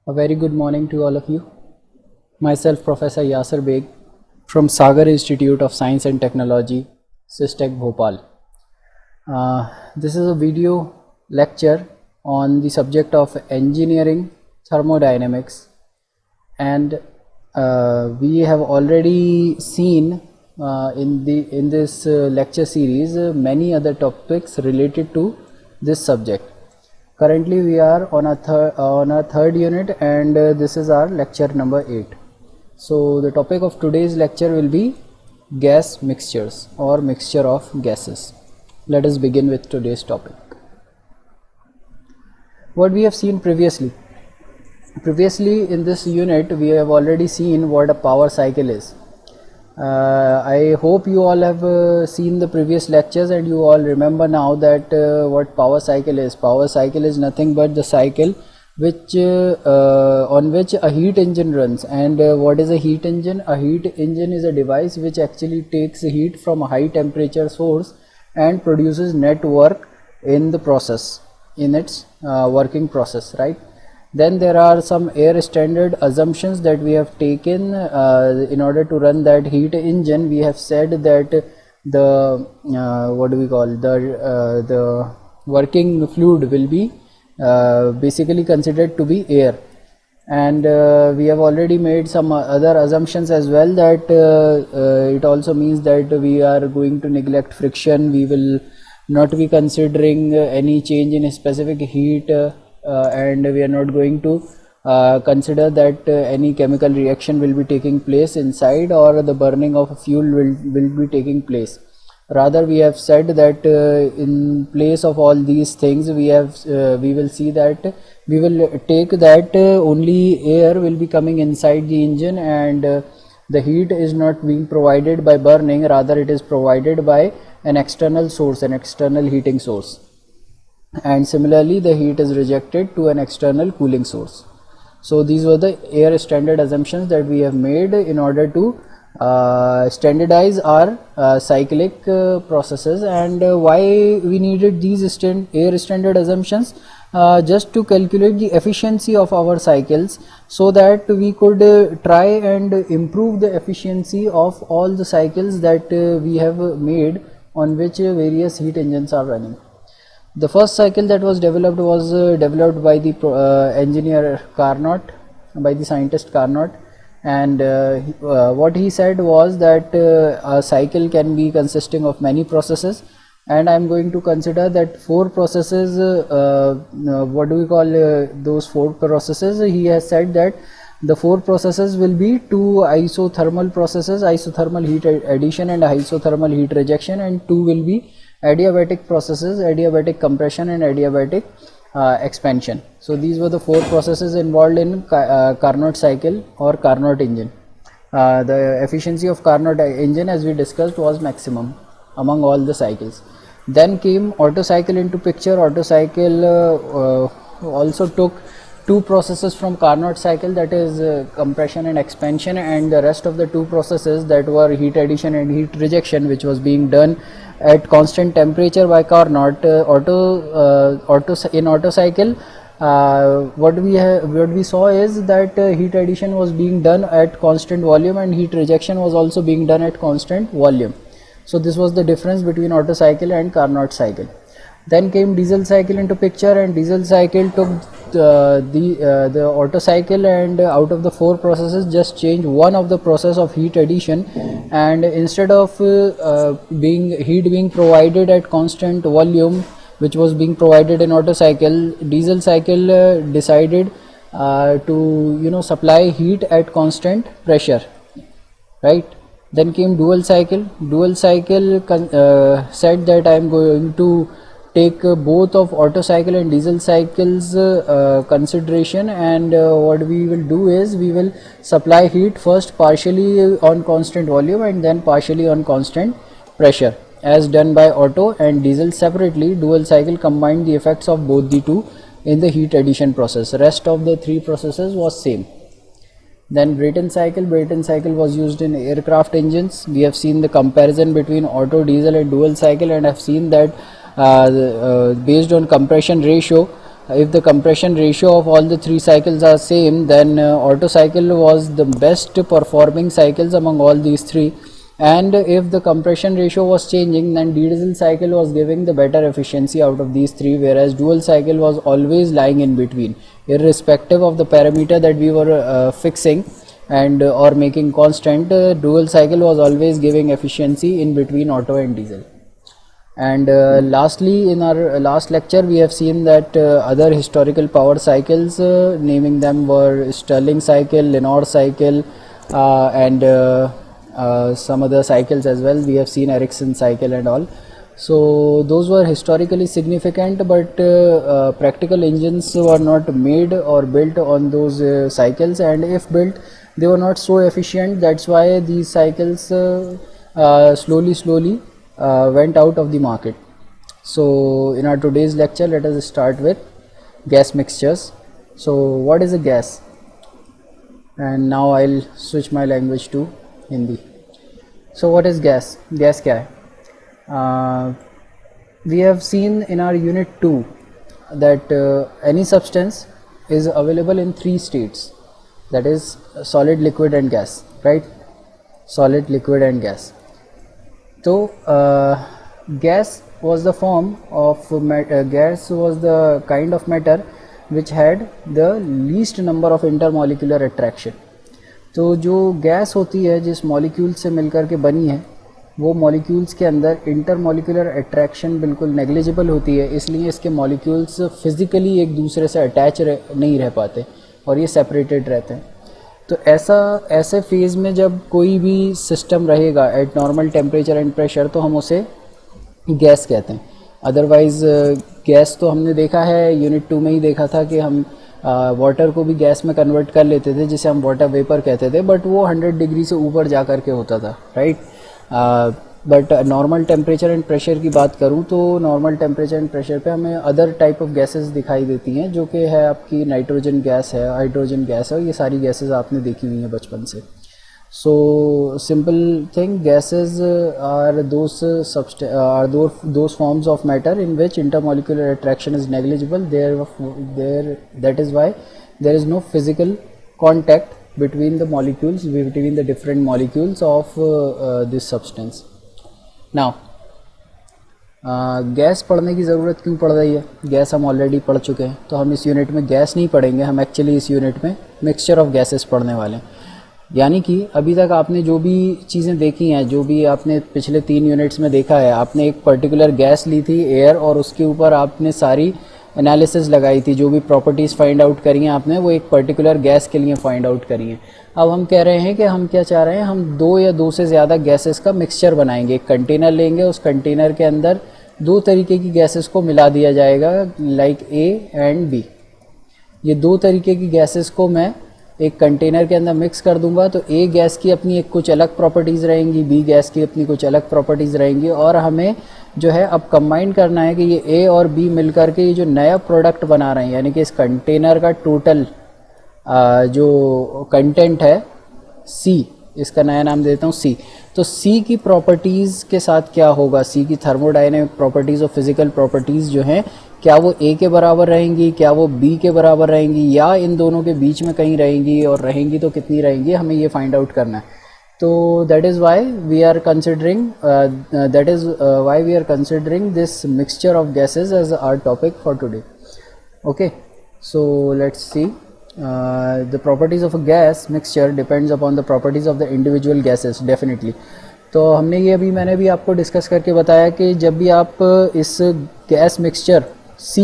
A very good morning to all of you. Myself, Professor Yasir Beg from Sagar Institute of Science and Technology, SysTech Bhopal. This is a video lecture on the subject of engineering thermodynamics, and we have already seen in this lecture series many other topics related to this subject. Currently we are on a third unit, and this is our lecture number 8. So the topic of today's lecture will be gas mixtures or mixture of gases. Let us begin with today's topic. What we have seen previously in this unit, we have already seen what a power cycle is. I hope you all have seen the previous lectures and you all remember now that what power cycle is. Power cycle is nothing but the cycle which on which a heat engine runs. And what is a heat engine? A heat engine is a device which actually takes heat from a high temperature source and produces net work in the process, in its working process, right? Then there are some air standard assumptions that we have taken in order to run that heat engine. We have said that the the working fluid will be basically considered to be air, and we have already made some other assumptions as well, that it also means that we are going to neglect friction. We will not be considering any change in a specific heat, and we are not going to consider that any chemical reaction will be taking place inside, or the burning of fuel will be taking place. Rather, we have said that in place of all these things, we will see that we will take that only air will be coming inside the engine, and the heat is not being provided by burning, rather it is provided by an external source, an external heating source. And similarly, the heat is rejected to an external cooling source. So these were the air standard assumptions that we have made in order to standardize our cyclic processes. And why we needed these air standard assumptions? Just to calculate the efficiency of our cycles, so that we could try and improve the efficiency of all the cycles that we have made on which various heat engines are running. The first cycle that was developed by the engineer Carnot, by the scientist Carnot, and what he said was that a cycle can be consisting of many processes, and I am going to consider that 4 processes. Those 4 processes? He has said that the 4 processes will be 2 isothermal processes, isothermal heat addition and isothermal heat rejection, and 2 will be adiabatic processes, adiabatic compression and adiabatic expansion. So these were the 4 processes involved in Carnot cycle or Carnot engine. The efficiency of Carnot engine, as we discussed, was maximum among all the cycles. Then came Otto cycle into picture. Otto cycle also took 2 processes from Carnot cycle, that is compression and expansion, and the rest of the 2 processes, that were heat addition and heat rejection, which was being done at constant temperature by Carnot. In Otto cycle, what we saw is that heat addition was being done at constant volume and heat rejection was also being done at constant volume. So this was the difference between Otto cycle and Carnot cycle. Then came diesel cycle into picture, and diesel cycle took the Otto cycle, and out of the 4 processes just changed one of the process of heat addition, and instead of heat being provided at constant volume, which was being provided in Otto cycle, diesel cycle decided to supply heat at constant pressure, right? Then came dual cycle. Dual cycle said that I am going to take both of Otto cycle and diesel cycles consideration, and what we will do is we will supply heat first partially on constant volume and then partially on constant pressure, as done by Otto and diesel separately. Dual cycle combined the effects of both the two in the heat addition process. Rest of the 3 processes was same. Then Brayton cycle was used in aircraft engines. We have seen the comparison between Otto, diesel and dual cycle, and have seen that based on compression ratio, if the compression ratio of all the three cycles are same, then Otto cycle was the best performing cycles among all these three. And if the compression ratio was changing, then diesel cycle was giving the better efficiency out of these three, whereas dual cycle was always lying in between, irrespective of the parameter that we were fixing and or making constant. Dual cycle was always giving efficiency in between Otto and diesel. And lastly, in our last lecture we have seen that other historical power cycles, naming them were Stirling cycle, Lenore cycle, and some other cycles as well. We have seen Ericsson cycle and all. So those were historically significant, but practical engines were not made or built on those cycles, and if built, they were not so efficient. That's why these cycles slowly went out of the market. So in our today's lecture, let us start with gas mixtures. So what is a gas? And now I'll switch my language to Hindi. So what is gas? Gas क्या है? We have seen in our unit 2 that any substance is available in three states, that is solid, liquid and gas, right? Solid, liquid and gas. So gas was the form of gas was the kind of matter which had the least number of intermolecular attraction. तो जो gas होती है जिस molecule से मिलकर के बनी है, वो मॉलिक्यूल्स के अंदर इंटरमॉलिक्यूलर अट्रैक्शन बिल्कुल नेग्लिजिबल होती है, इसलिए इसके मॉलिक्यूल्स फिज़िकली एक दूसरे से अटैच नहीं रह पाते और ये सेपरेटेड रहते हैं. तो ऐसे फेज़ में जब कोई भी सिस्टम रहेगा eight normal temperature and pressure, तो हम उसे गैस कहते हैं. अदरवाइज़ गैस तो हमने देखा है, यूनिट 2 में ही देखा था कि हम वाटर को भी गैस में कन्वर्ट कर लेते थे, जिसे हम वाटर वेपर कहते थे, बट वो 100 डिग्री से ऊपर जा कर के होता था, right. But normal temperature and pressure की बात करूं तो नॉर्मल टेम्परेचर एंड प्रेशर पे हमें अदर टाइप ऑफ गैसेस दिखाई देती हैं, जो कि है आपकी नाइट्रोजन गैस है, हाइड्रोजन गैस है, और ये सारी गैसेस आपने देखी हुई हैं बचपन से. So simple thing, gases are those those forms of matter in which intermolecular attraction is negligible. That is why there is no physical contact between the molecules, between the different molecules of this substance. Now gas पढ़ने की ज़रूरत क्यों पड़ रही है? Gas हम already पढ़ चुके हैं, तो हम इस यूनिट में गैस नहीं पढ़ेंगे, हम एक्चुअली इस यूनिट में मिक्सचर ऑफ गैसेस पढ़ने वाले हैं. यानी कि अभी तक आपने जो भी चीज़ें देखी हैं, जो भी आपने पिछले 3 यूनिट्स में देखा है, आपने एक पर्टिकुलर गैस ली थी, एयर, और उसके ऊपर आपने सारी एनालिसिस लगाई थी, जो भी प्रॉपर्टीज़ फाइंड आउट करी हैं आपने, वो एक पर्टिकुलर गैस के लिए फाइंड आउट करी हैं. अब हम कह रहे हैं कि हम क्या चाह रहे हैं, हम 2 या 2 से ज़्यादा गैसेस का मिक्सचर बनाएंगे. एक कंटेनर लेंगे, उस कंटेनर के अंदर 2 तरीके की गैसेस को मिला दिया जाएगा, लाइक ए एंड बी. ये 2 तरीके की गैसेस को मैं एक कंटेनर के अंदर मिक्स कर दूंगा, तो ए गैस की अपनी एक कुछ अलग प्रॉपर्टीज़ रहेंगी, बी गैस की अपनी कुछ अलग प्रॉपर्टीज़ रहेंगी, और हमें जो है अब कंबाइन करना है कि ये ए और बी मिलकर के ये जो नया प्रोडक्ट बना रहे हैं, यानी कि इस कंटेनर का टोटल जो कंटेंट है सी, इसका नया नाम देता हूँ सी. तो सी की प्रॉपर्टीज़ के साथ क्या होगा, सी की थर्मोडायनेमिक प्रॉपर्टीज़ और फिज़िकल प्रॉपर्टीज़ जो हैं, क्या वो ए के बराबर रहेंगी, क्या वो बी के बराबर रहेंगी, या इन दोनों के बीच में कहीं रहेंगी, और रहेंगी तो कितनी रहेंगी, हमें ये फाइंड आउट करना है. तो that is why we are considering this mixture of gases as our topic for today. Okay, so let's see. The properties of a gas mixture depends upon the properties of the individual gases, definitely. तो हमने ये मैंने भी आपको discuss करके बताया कि जब भी आप इस गैस मिक्सचर C,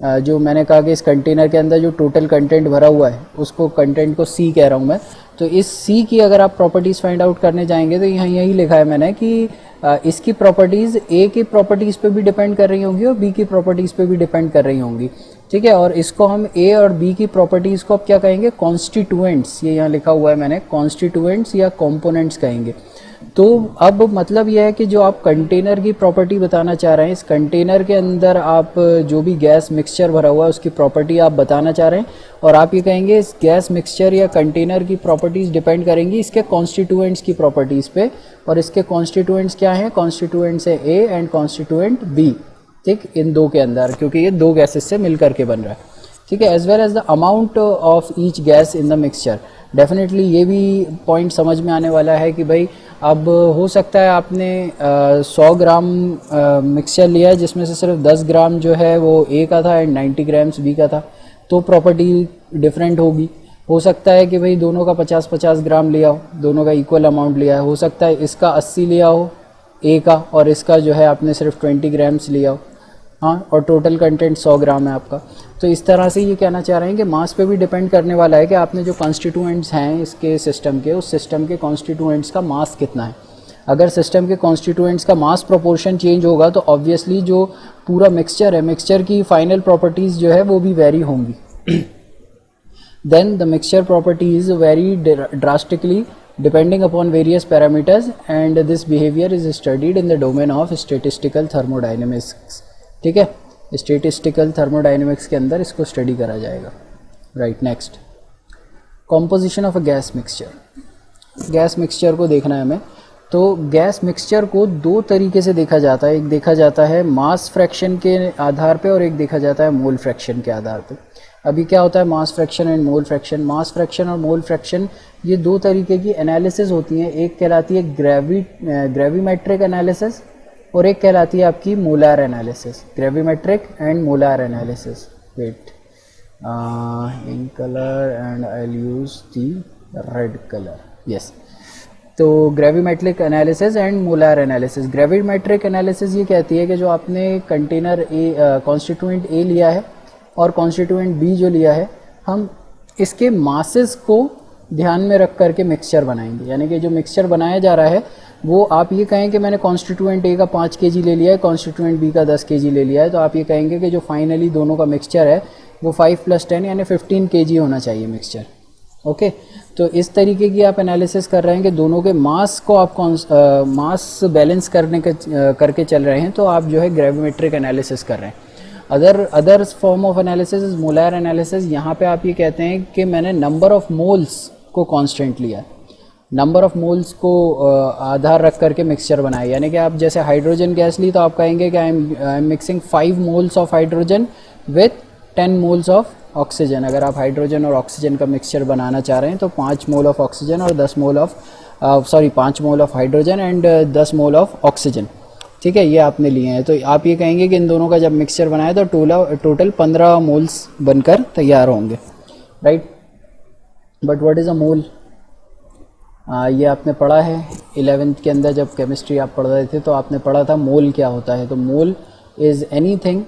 जो मैंने कहा कि इस कंटेनर के अंदर जो टोटल कंटेंट भरा हुआ है, उसको कंटेंट को C कह रहा हूँ मैं, तो इस C की अगर आप प्रॉपर्टीज़ फाइंड आउट करने जाएंगे तो यहाँ यही लिखा है मैंने कि इसकी प्रॉपर्टीज़ A की प्रॉपर्टीज़ पे भी डिपेंड कर रही होंगी और B की प्रॉपर्टीज़ पे भी डिपेंड कर रही होंगी, ठीक है. और इसको हम A और B की प्रॉपर्टीज़ को अब क्या कहेंगे, कॉन्स्टिट्यूएंट्स. ये यहाँ लिखा हुआ है मैंने, कॉन्स्टिट्यूएंट्स या कॉम्पोनेंट्स कहेंगे. तो अब मतलब यह है कि जो आप कंटेनर की प्रॉपर्टी बताना चाह रहे हैं, इस कंटेनर के अंदर आप जो भी गैस मिक्सचर भरा हुआ है उसकी प्रॉपर्टी आप बताना चाह रहे हैं, और आप ये कहेंगे इस गैस मिक्सचर या कंटेनर की प्रॉपर्टीज़ डिपेंड करेंगी इसके कॉन्स्टिट्यूएंट्स की प्रॉपर्टीज़ पे. और इसके कॉन्स्टिट्यूएंट्स क्या हैं, कॉन्स्टिट्यूएंट्स है ए एंड कॉन्स्टिट्यूएंट बी, ठीक, इन दो के अंदर, क्योंकि ये दो गैसेस से मिल करके बन रहा है, ठीक है। As well as the amount of each gas in the mixture, definitely ये भी पॉइंट समझ में आने वाला है कि भाई अब हो सकता है आपने 100 ग्राम मिक्सचर लिया है जिसमें से सिर्फ 10 ग्राम जो है वो ए का था एंड 90 ग्राम्स बी का था, तो प्रॉपर्टी डिफरेंट होगी। हो सकता है कि भाई दोनों का 50-50 ग्राम लिया हो, दोनों का इक्वल अमाउंट लिया हो सकता है इसका 80 लिया हो ए का और इसका जो है आपने सिर्फ 20 ग्राम्स लिया हो, हाँ, और टोटल कंटेंट 100 ग्राम है आपका। तो इस तरह से ये कहना चाह रहे हैं कि मास पे भी डिपेंड करने वाला है कि आपने जो कॉन्स्टिट्यूएंट्स हैं इसके सिस्टम के, उस सिस्टम के कॉन्स्टिट्यूएंट्स का मास कितना है। अगर सिस्टम के कॉन्स्टिट्यूएंट्स का मास प्रोपोर्शन चेंज होगा तो ऑब्वियसली जो पूरा मिक्सचर है, मिक्सचर की फाइनल प्रॉपर्टीज़ जो है वो भी वेरी होंगी। Then the mixture properties vary drastically depending upon various parameters and this behavior is studied in the domain of statistical thermodynamics, ठीक है, statistical thermodynamics के अंदर इसको स्टडी करा जाएगा, right. Next, composition of a gas mixture, gas mixture को देखना है हमें। तो गैस मिक्सचर को दो तरीके से देखा जाता है, एक देखा जाता है मास फ्रैक्शन के आधार पे और एक देखा जाता है मोल फ्रैक्शन के आधार पे। अभी क्या होता है mass fraction and mole fraction, mass fraction और मोल फ्रैक्शन ये दो तरीके की एनालिसिस होती हैं, एक कहलाती है ग्रेविमेट्रिक एनालिसिस और एक कहलाती है आपकी molar analysis, gravimetric and molar analysis. Wait, in colour and I will use the red colour, yes. तो gravimetric analysis and molar analysis. Gravimetric analysis ये कहती है कि जो आपने कंटेनर ए कॉन्स्टिट्यूएंट ए लिया है और कॉन्स्टिट्यूएंट बी जो लिया है, हम इसके मासेस को ध्यान में रख करके मिक्सचर बनाएंगे, यानी कि जो मिक्सचर बनाया जा रहा है वो आप ये कहें कि मैंने कॉन्स्टिट्यूएंट ए का 5 kg ले लिया है, कॉन्स्टिट्यूएंट बी का 10 kg ले लिया है, तो आप ये कहेंगे कि जो फाइनली दोनों का मिक्सचर है वो 5 + 10 यानी 15 kg होना चाहिए मिक्सचर, ओके। तो इस तरीके की आप एनालिसिस कर रहे हैं कि दोनों के मास को आप मास बैलेंस करके चल रहे हैं, तो आप जो है ग्रेविमेट्रिक एनालिसिस कर रहे हैं। Other form of analysis is molar analysis. यहाँ पे आप ये कहते हैं कि मैंने नंबर ऑफ मोल्स को कांस्टेंट लिया, नंबर ऑफ मोल्स को आधार रख करके मिक्सचर बनाया, यानी कि आप जैसे हाइड्रोजन गैस ली तो आप कहेंगे कि I am mixing 5 moles of hydrogen with 10 moles of oxygen. अगर आप हाइड्रोजन और ऑक्सीजन का मिक्सचर बनाना चाह रहे हैं तो 5 मोल ऑफ ऑक्सीजन और 10 mole of 5 mole of hydrogen and 10 mole of oxygen, ठीक है, ये आपने लिए हैं। तो आप ये कहेंगे कि इन दोनों का जब मिक्सचर बनाए तो टोटल 15 मोल्स बनकर तैयार होंगे, right. But what is a mole, ये आपने पढ़ा है 11th के अंदर, जब केमिस्ट्री आप पढ़ रहे थे तो आपने पढ़ा था मोल क्या होता है। तो mole is anything,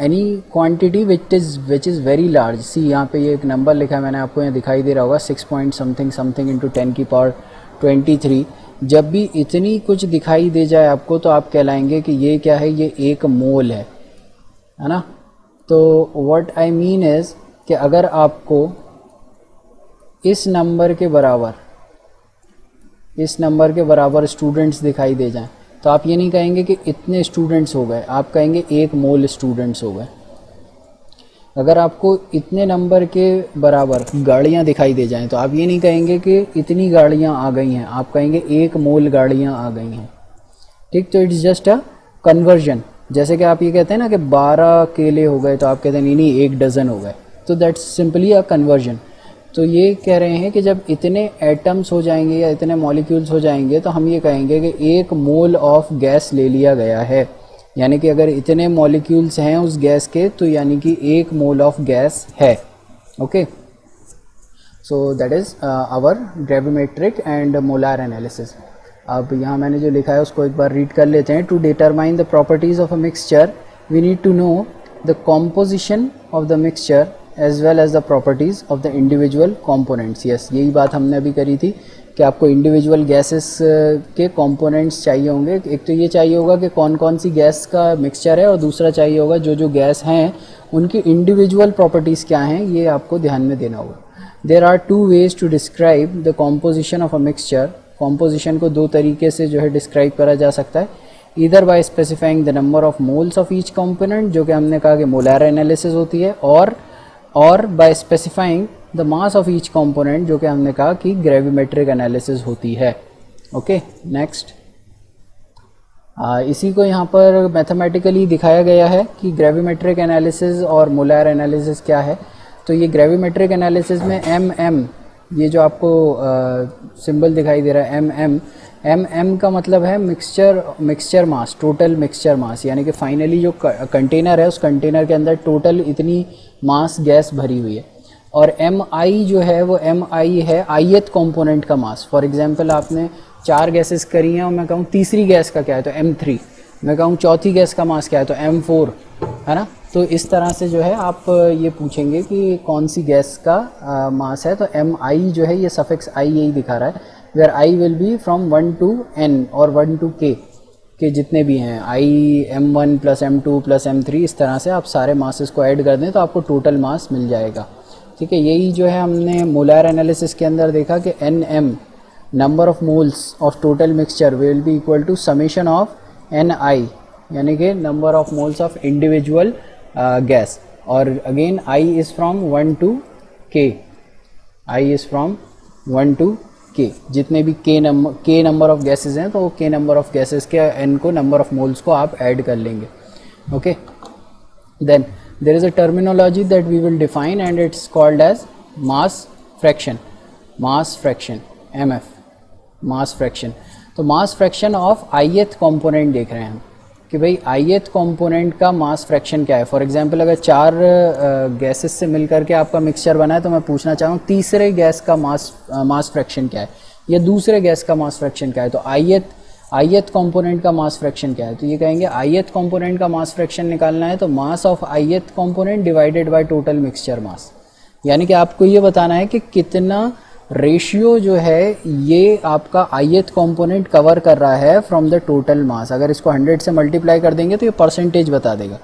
any quantity which is very large. See यहाँ पे ये एक नंबर लिखा है, मैंने आपको यहाँ दिखाई दे रहा होगा 6 पॉइंट समथिंग समथिंग इंटू 10 की पावर 23। जब भी इतनी कुछ दिखाई दे जाए आपको तो आप कहलाएंगे कि ये क्या है, ये एक मोल है ना। तो व्हाट आई मीन इज़ कि अगर आपको इस नंबर के बराबर स्टूडेंट्स दिखाई दे जाएं तो आप ये नहीं कहेंगे कि इतने स्टूडेंट्स हो गए, आप कहेंगे एक मोल स्टूडेंट्स हो गए। अगर आपको इतने नंबर के बराबर गाड़ियाँ दिखाई दे जाएं तो आप ये नहीं कहेंगे कि इतनी गाड़ियाँ आ गई हैं, आप कहेंगे एक मोल गाड़ियाँ आ गई हैं, ठीक। तो इट्स जस्ट अ कन्वर्जन। जैसे कि आप ये कहते हैं ना कि 12 केले हो गए तो आप कहते हैं नहीं 1 डज़न हो गए, तो दैट्स सिंपली अ कन्वर्जन। तो ये कह रहे हैं कि जब इतने एटम्स हो जाएंगे या इतने मॉलिक्यूल्स हो जाएंगे तो हम ये कहेंगे कि एक मोल ऑफ गैस ले लिया गया है, यानी कि अगर इतने मॉलिक्यूल्स हैं उस गैस के तो यानी कि एक मोल ऑफ गैस है, okay. So that is our gravimetric and molar analysis. अब यहाँ मैंने जो लिखा है उसको एक बार रीड कर लेते हैं। To determine the properties of a mixture we need to know the composition of the mixture as well as the properties of the individual components. Yes, यही बात हमने अभी करी थी कि आपको इंडिविजुअल गैसेस के कंपोनेंट्स चाहिए होंगे। एक तो ये चाहिए होगा कि कौन कौन सी गैस का मिक्सचर है और दूसरा चाहिए होगा जो गैस हैं उनकी इंडिविजुअल प्रॉपर्टीज़ क्या हैं, ये आपको ध्यान में देना होगा। There are 2 ways to describe the composition of a mixture. Composition को 2 तरीके से जो है डिस्क्राइब करा जा सकता है, either by specifying the number of moles of each component, जो कि हमने कहा कि मोलार एनालिसिस होती है, और by specifying the mass of each component, जो कि हमने कहा कि ग्रेविमेट्रिक एनालिसिस होती है, ओके। नेक्स्ट, इसी को यहाँ पर मैथमेटिकली दिखाया गया है कि ग्रेविमेट्रिक एनालिसिस और मोलर एनालिसिस क्या है। तो ये ग्रेविमेट्रिक एनालिसिस में एम ये जो आपको सिंबल दिखाई दे रहा है एम का मतलब है मिक्सचर मास, टोटल मिक्सचर मास, यानी कि फाइनली जो कंटेनर है उस कंटेनर के अंदर टोटल इतनी मास गैस भरी हुई है। और एम आई जो है वो एम आई है ith कंपोनेंट का मास। फॉर एग्जांपल आपने 4 गैसेस करी हैं और मैं कहूँ तीसरी गैस का क्या है तो M3, मैं कहूँ चौथी गैस का मास क्या है तो M4, है ना। तो इस तरह से जो है आप ये पूछेंगे कि कौन सी गैस का मास है, तो एम आई जो है ये सफिक्स आई यही दिखा रहा है, where I will be from 1 to n और 1 to k के जितने भी हैं, आई M1 plus M2 plus M3, इस तरह से आप सारे मासेस को ऐड कर दें तो आपको टोटल मास मिल जाएगा। ठीक है, यही जो है हमने मोलर एनालिसिस के अंदर देखा कि NM number of moles of total mixture will be equal to summation of NI, यानी कि number of moles of individual gas. और again I is from 1 to k, I is from 1 to k, जितने भी k number of gases हैं तो k number of gases के n को number of moles को आप ऐड कर लेंगे। Okay, then there is a terminology that we will define and it's called as mass fraction, MF, mass fraction। तो mass fraction of ith component देख रहे हैं हम कि भाई ith component का mass fraction क्या है। फॉर एग्जांपल अगर 4 गैसेस से मिलकर के आपका मिक्सचर बना है तो मैं पूछना चाहूँ तीसरे गैस का मास फ्रैक्शन क्या है या दूसरे गैस का मास फ्रैक्शन क्या है। तो ith कंपोनेंट का मास फ्रैक्शन क्या है, तो ये कहेंगे ith कंपोनेंट का मास फ्रैक्शन निकालना है तो mass of ith component divided by total mixture mass, यानी कि आपको ये बताना है कि कितना रेशियो जो है ये आपका ith कंपोनेंट कवर कर रहा है फ्रॉम द टोटल मास। अगर इसको 100 से मल्टीप्लाई कर देंगे तो ये परसेंटेज बता देगा।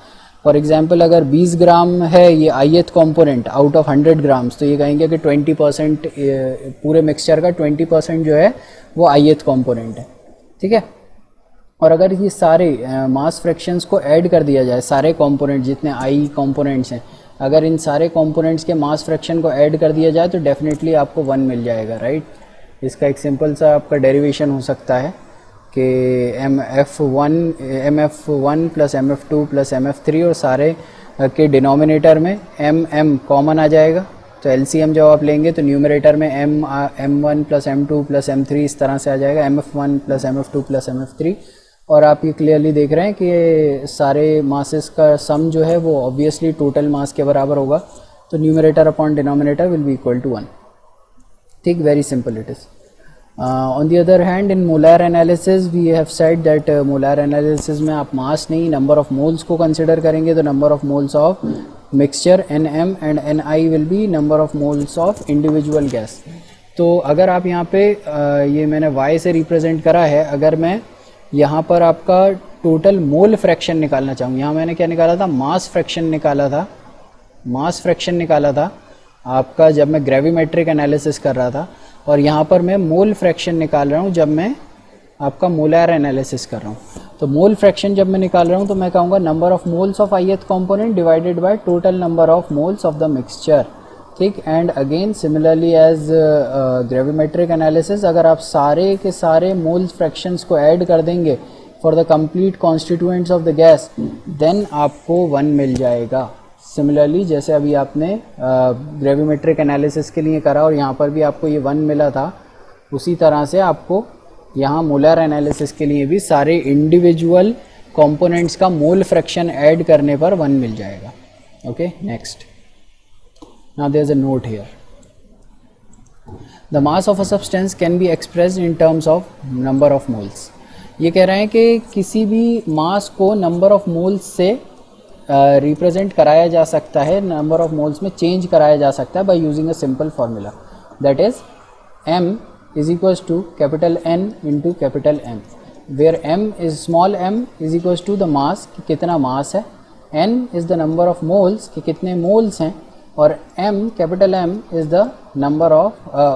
फॉर एग्जाम्पल अगर 20 ग्राम है ये ith component out of 100 grams, तो ये कहेंगे कि 20% पूरे मिक्सचर का 20% जो है वो ith कंपोनेंट है। ठीक है, और अगर ये सारे मास फ्रैक्शंस को ऐड कर दिया जाए, सारे कंपोनेंट जितने आई कंपोनेंट्स हैं, अगर इन सारे कंपोनेंट्स के मास फ्रैक्शन को ऐड कर दिया जाए तो डेफिनेटली आपको 1 मिल जाएगा, राइट। इसका एक सिंपल सा आपका डेरिवेशन हो सकता है कि MF1 plus MF2 plus MF3 और सारे के डिनोमिनेटर में MM कॉमन आ जाएगा। तो LCM जब आप लेंगे तो न्यूमरेटर में M1 plus M2 plus M3 इस तरह से आ जाएगा, MF1 plus MF2 plus MF3। और आप ये क्लियरली देख रहे हैं कि सारे मासेस का सम जो है वो ऑब्वियसली टोटल मास के बराबर होगा, तो numerator upon denominator will be equal to 1। ठीक, very simple it is. On the other hand in molar analysis we have said that molar analysis में आप मास नहीं नंबर ऑफ मोल्स को consider करेंगे, तो number of moles of mixture NM and NI will be number of moles of individual gas. तो अगर आप यहाँ पे ये मैंने Y से रिप्रेजेंट करा है, अगर मैं यहाँ पर आपका टोटल मोल फ्रैक्शन निकालना चाहूँ, यहाँ मैंने क्या निकाला था मास फ्रैक्शन निकाला था आपका जब मैं ग्रेविमेट्रिक एनालिसिस कर रहा था, और यहाँ पर मैं मोल फ्रैक्शन निकाल रहा हूँ जब मैं आपका मोलर एनालिसिस कर रहा हूँ। तो मोल फ्रैक्शन जब मैं निकाल रहा हूँ तो मैं कहूँगा number of moles of ith component divided by total number of moles of the mixture. ठीक, and again similarly as gravimetric analysis, अगर आप सारे के सारे मोल्स फ्रैक्शंस को ऐड कर देंगे for the complete constituents of the gas, then आपको 1 मिल जाएगा। सिमिलरली जैसे अभी आपने ग्रेविमेट्रिक एनालिसिस के लिए करा और यहाँ पर भी आपको ये 1 मिला था, उसी तरह से आपको यहाँ मोलर एनालिसिस के लिए भी सारे इंडिविजुअल कंपोनेंट्स का मोल फ्रैक्शन ऐड करने पर 1 मिल जाएगा। Okay, next, now there is a note here, the mass of a substance can be expressed in terms of number of moles। ये कह रहे हैं कि किसी भी मास को नंबर ऑफ मोल्स से रिप्रेजेंट कराया जा सकता है, नंबर ऑफ मोल्स में चेंज कराया जा सकता है by using a simple formula, that is M is equals to capital N into capital M, where M is small m is equals to the mass कि कितना मास है, N is the number of moles कि कितने moles हैं, और M capital M is the number of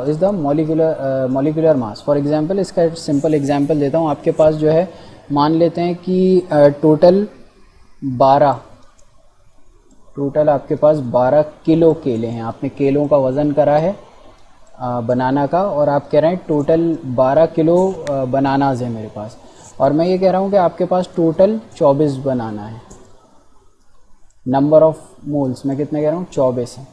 is the molecular mass। For example इसका simple example देता हूँ। आपके पास जो है मान लेते हैं कि टोटल आपके पास 12 किलो केले हैं, आपने केलों का वज़न करा है बनाना का, और आप कह रहे हैं टोटल 12 किलो बनानाज है मेरे पास। और मैं ये कह रहा हूँ कि आपके पास टोटल 24 बनाना है, नंबर ऑफ मोल्स मैं कितने कह रहा हूँ 24 है।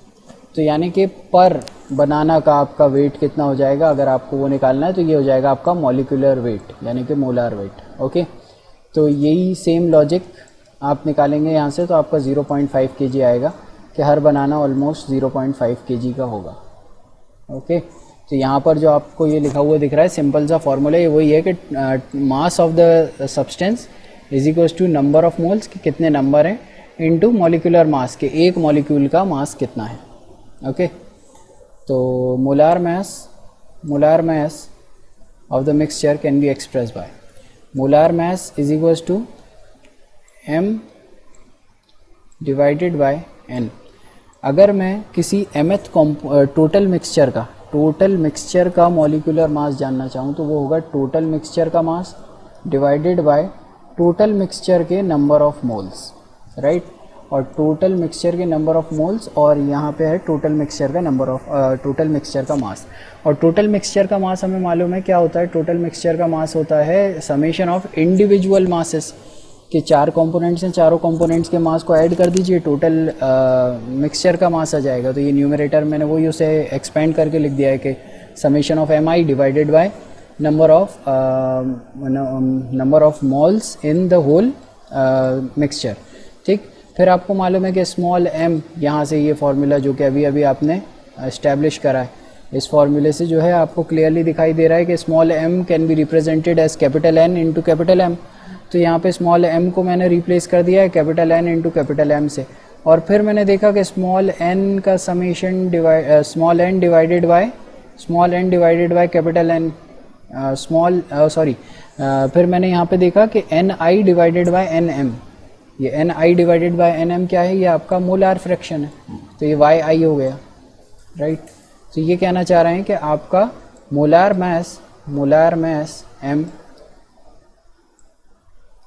तो यानी कि पर बनाना का आपका वेट कितना हो जाएगा, अगर आपको वो निकालना है तो ये हो जाएगा आपका मॉलिक्यूलर वेट यानी कि मोलार वेट। ओके, तो यही सेम लॉजिक आप निकालेंगे यहाँ से, तो आपका 0.5 kg आएगा कि हर बनाना ऑलमोस्ट 0.5 kg का होगा। ओके, तो यहाँ पर जो आपको ये लिखा हुआ दिख रहा है सिंपल सा फॉर्मूला ये वही है कि mass of the substance is equals to number of moles, कि कितने नंबर हैं, इनटू मॉलिक्यूलर मास, के एक मॉलिक्यूल का मास कितना है। ओके, तो molar mass of the mixture can be express by molar mass is equals to m divided by n। अगर मैं किसी mth टोटल मिक्सचर का मॉलिक्यूलर मास जानना चाहूँ तो वो होगा टोटल मिक्सचर का mass divided by total mixture के नंबर ऑफ मोल्स, राइट। और टोटल मिक्सचर के नंबर ऑफ मोल्स, और यहाँ पे है टोटल मिक्सचर का नंबर ऑफ टोटल मिक्सचर का मास। और टोटल मिक्सचर का मास हमें मालूम है क्या होता है, टोटल मिक्सचर का मास होता है समेशन ऑफ इंडिविजुअल मासेस, कि 4 कंपोनेंट्स हैं, चारों कंपोनेंट्स के मास को ऐड कर दीजिए, टोटल मिक्सचर का मास आ जाएगा। तो ये न्यूमरेटर मैंने वही उसे एक्सपेंड करके लिख दिया है कि summation of mi divided by number of moles in the whole mixture, ठीक। फिर आपको मालूम है कि स्मॉल m, यहाँ से ये फार्मूला जो कि अभी अभी आपने इस्टेब्लिश करा है, इस फार्मूले से जो है आपको क्लियरली दिखाई दे रहा है कि small m can be represented as capital N into capital M। तो यहाँ पे स्मॉल m को मैंने रिप्लेस कर दिया है capital N into capital M से। और फिर मैंने देखा कि स्मॉल n का summation small n divided by capital N फिर मैंने यहाँ पे देखा कि ni डिवाइडेड बाय nm, ये ni डिवाइडेड बाय nm क्या है, ये आपका मोलार फ्रैक्शन है, तो ये yi हो गया, राइट। तो ये कहना चाह रहे हैं कि आपका molar mass m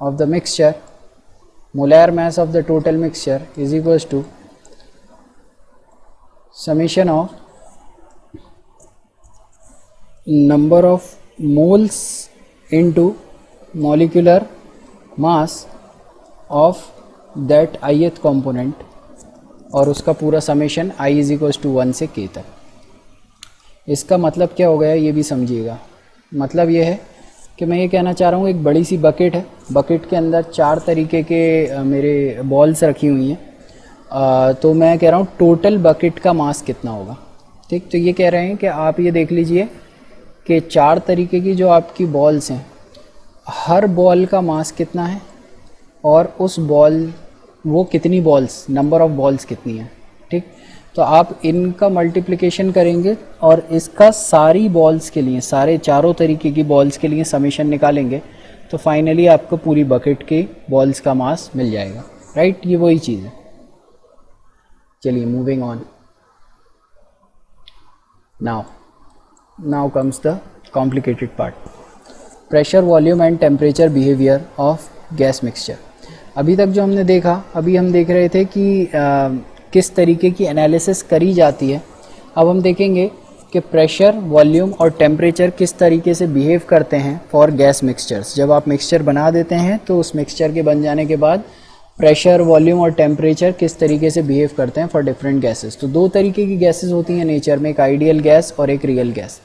of the mixture, molar mass of the total mixture is equals to summation of number of moles into molecular mass of that ith component, और उसका पूरा summation i is equals to 1 से k तक। इसका मतलब क्या हो गया ये भी समझिएगा। मतलब ये है कि मैं ये कहना चाह रहा हूँ, एक बड़ी सी बकेट है, बकेट के अंदर 4 तरीके के मेरे बॉल्स रखी हुई हैं, तो मैं कह रहा हूँ टोटल बकेट का मास कितना होगा, ठीक। तो ये कह रहे हैं कि आप ये देख लीजिए कि 4 तरीके की जो आपकी बॉल्स हैं, हर बॉल का मास कितना है, और उस बॉल वो कितनी बॉल्स, नंबर ऑफ बॉल्स कितनी है, ठीक। तो आप इनका मल्टीप्लिकेशन करेंगे और इसका सारी बॉल्स के लिए, सारे चारों तरीके की बॉल्स के लिए समेशन निकालेंगे, तो फाइनली आपको पूरी बकेट के बॉल्स का मास मिल जाएगा, राइट। ये वही चीज़ है। चलिए moving on, now comes the complicated part, pressure, volume and temperature behaviour of gas mixture. अभी तक जो हमने देखा, अभी हम देख रहे थे कि किस तरीके की एनालिसिस करी जाती है। अब हम देखेंगे कि प्रेशर, वॉल्यूम और टेम्परेचर किस तरीके से बिहेव करते हैं फॉर गैस मिक्सचर्स। जब आप मिक्सचर बना देते हैं तो उस मिक्सचर के बन जाने के बाद प्रेशर, वॉल्यूम और टेम्परेचर किस तरीके से बिहेव करते हैं फॉर डिफरेंट गैसेस। तो 2 तरीके की गैसेस होती हैं नेचर में, एक आइडियल गैस और एक रियल गैस।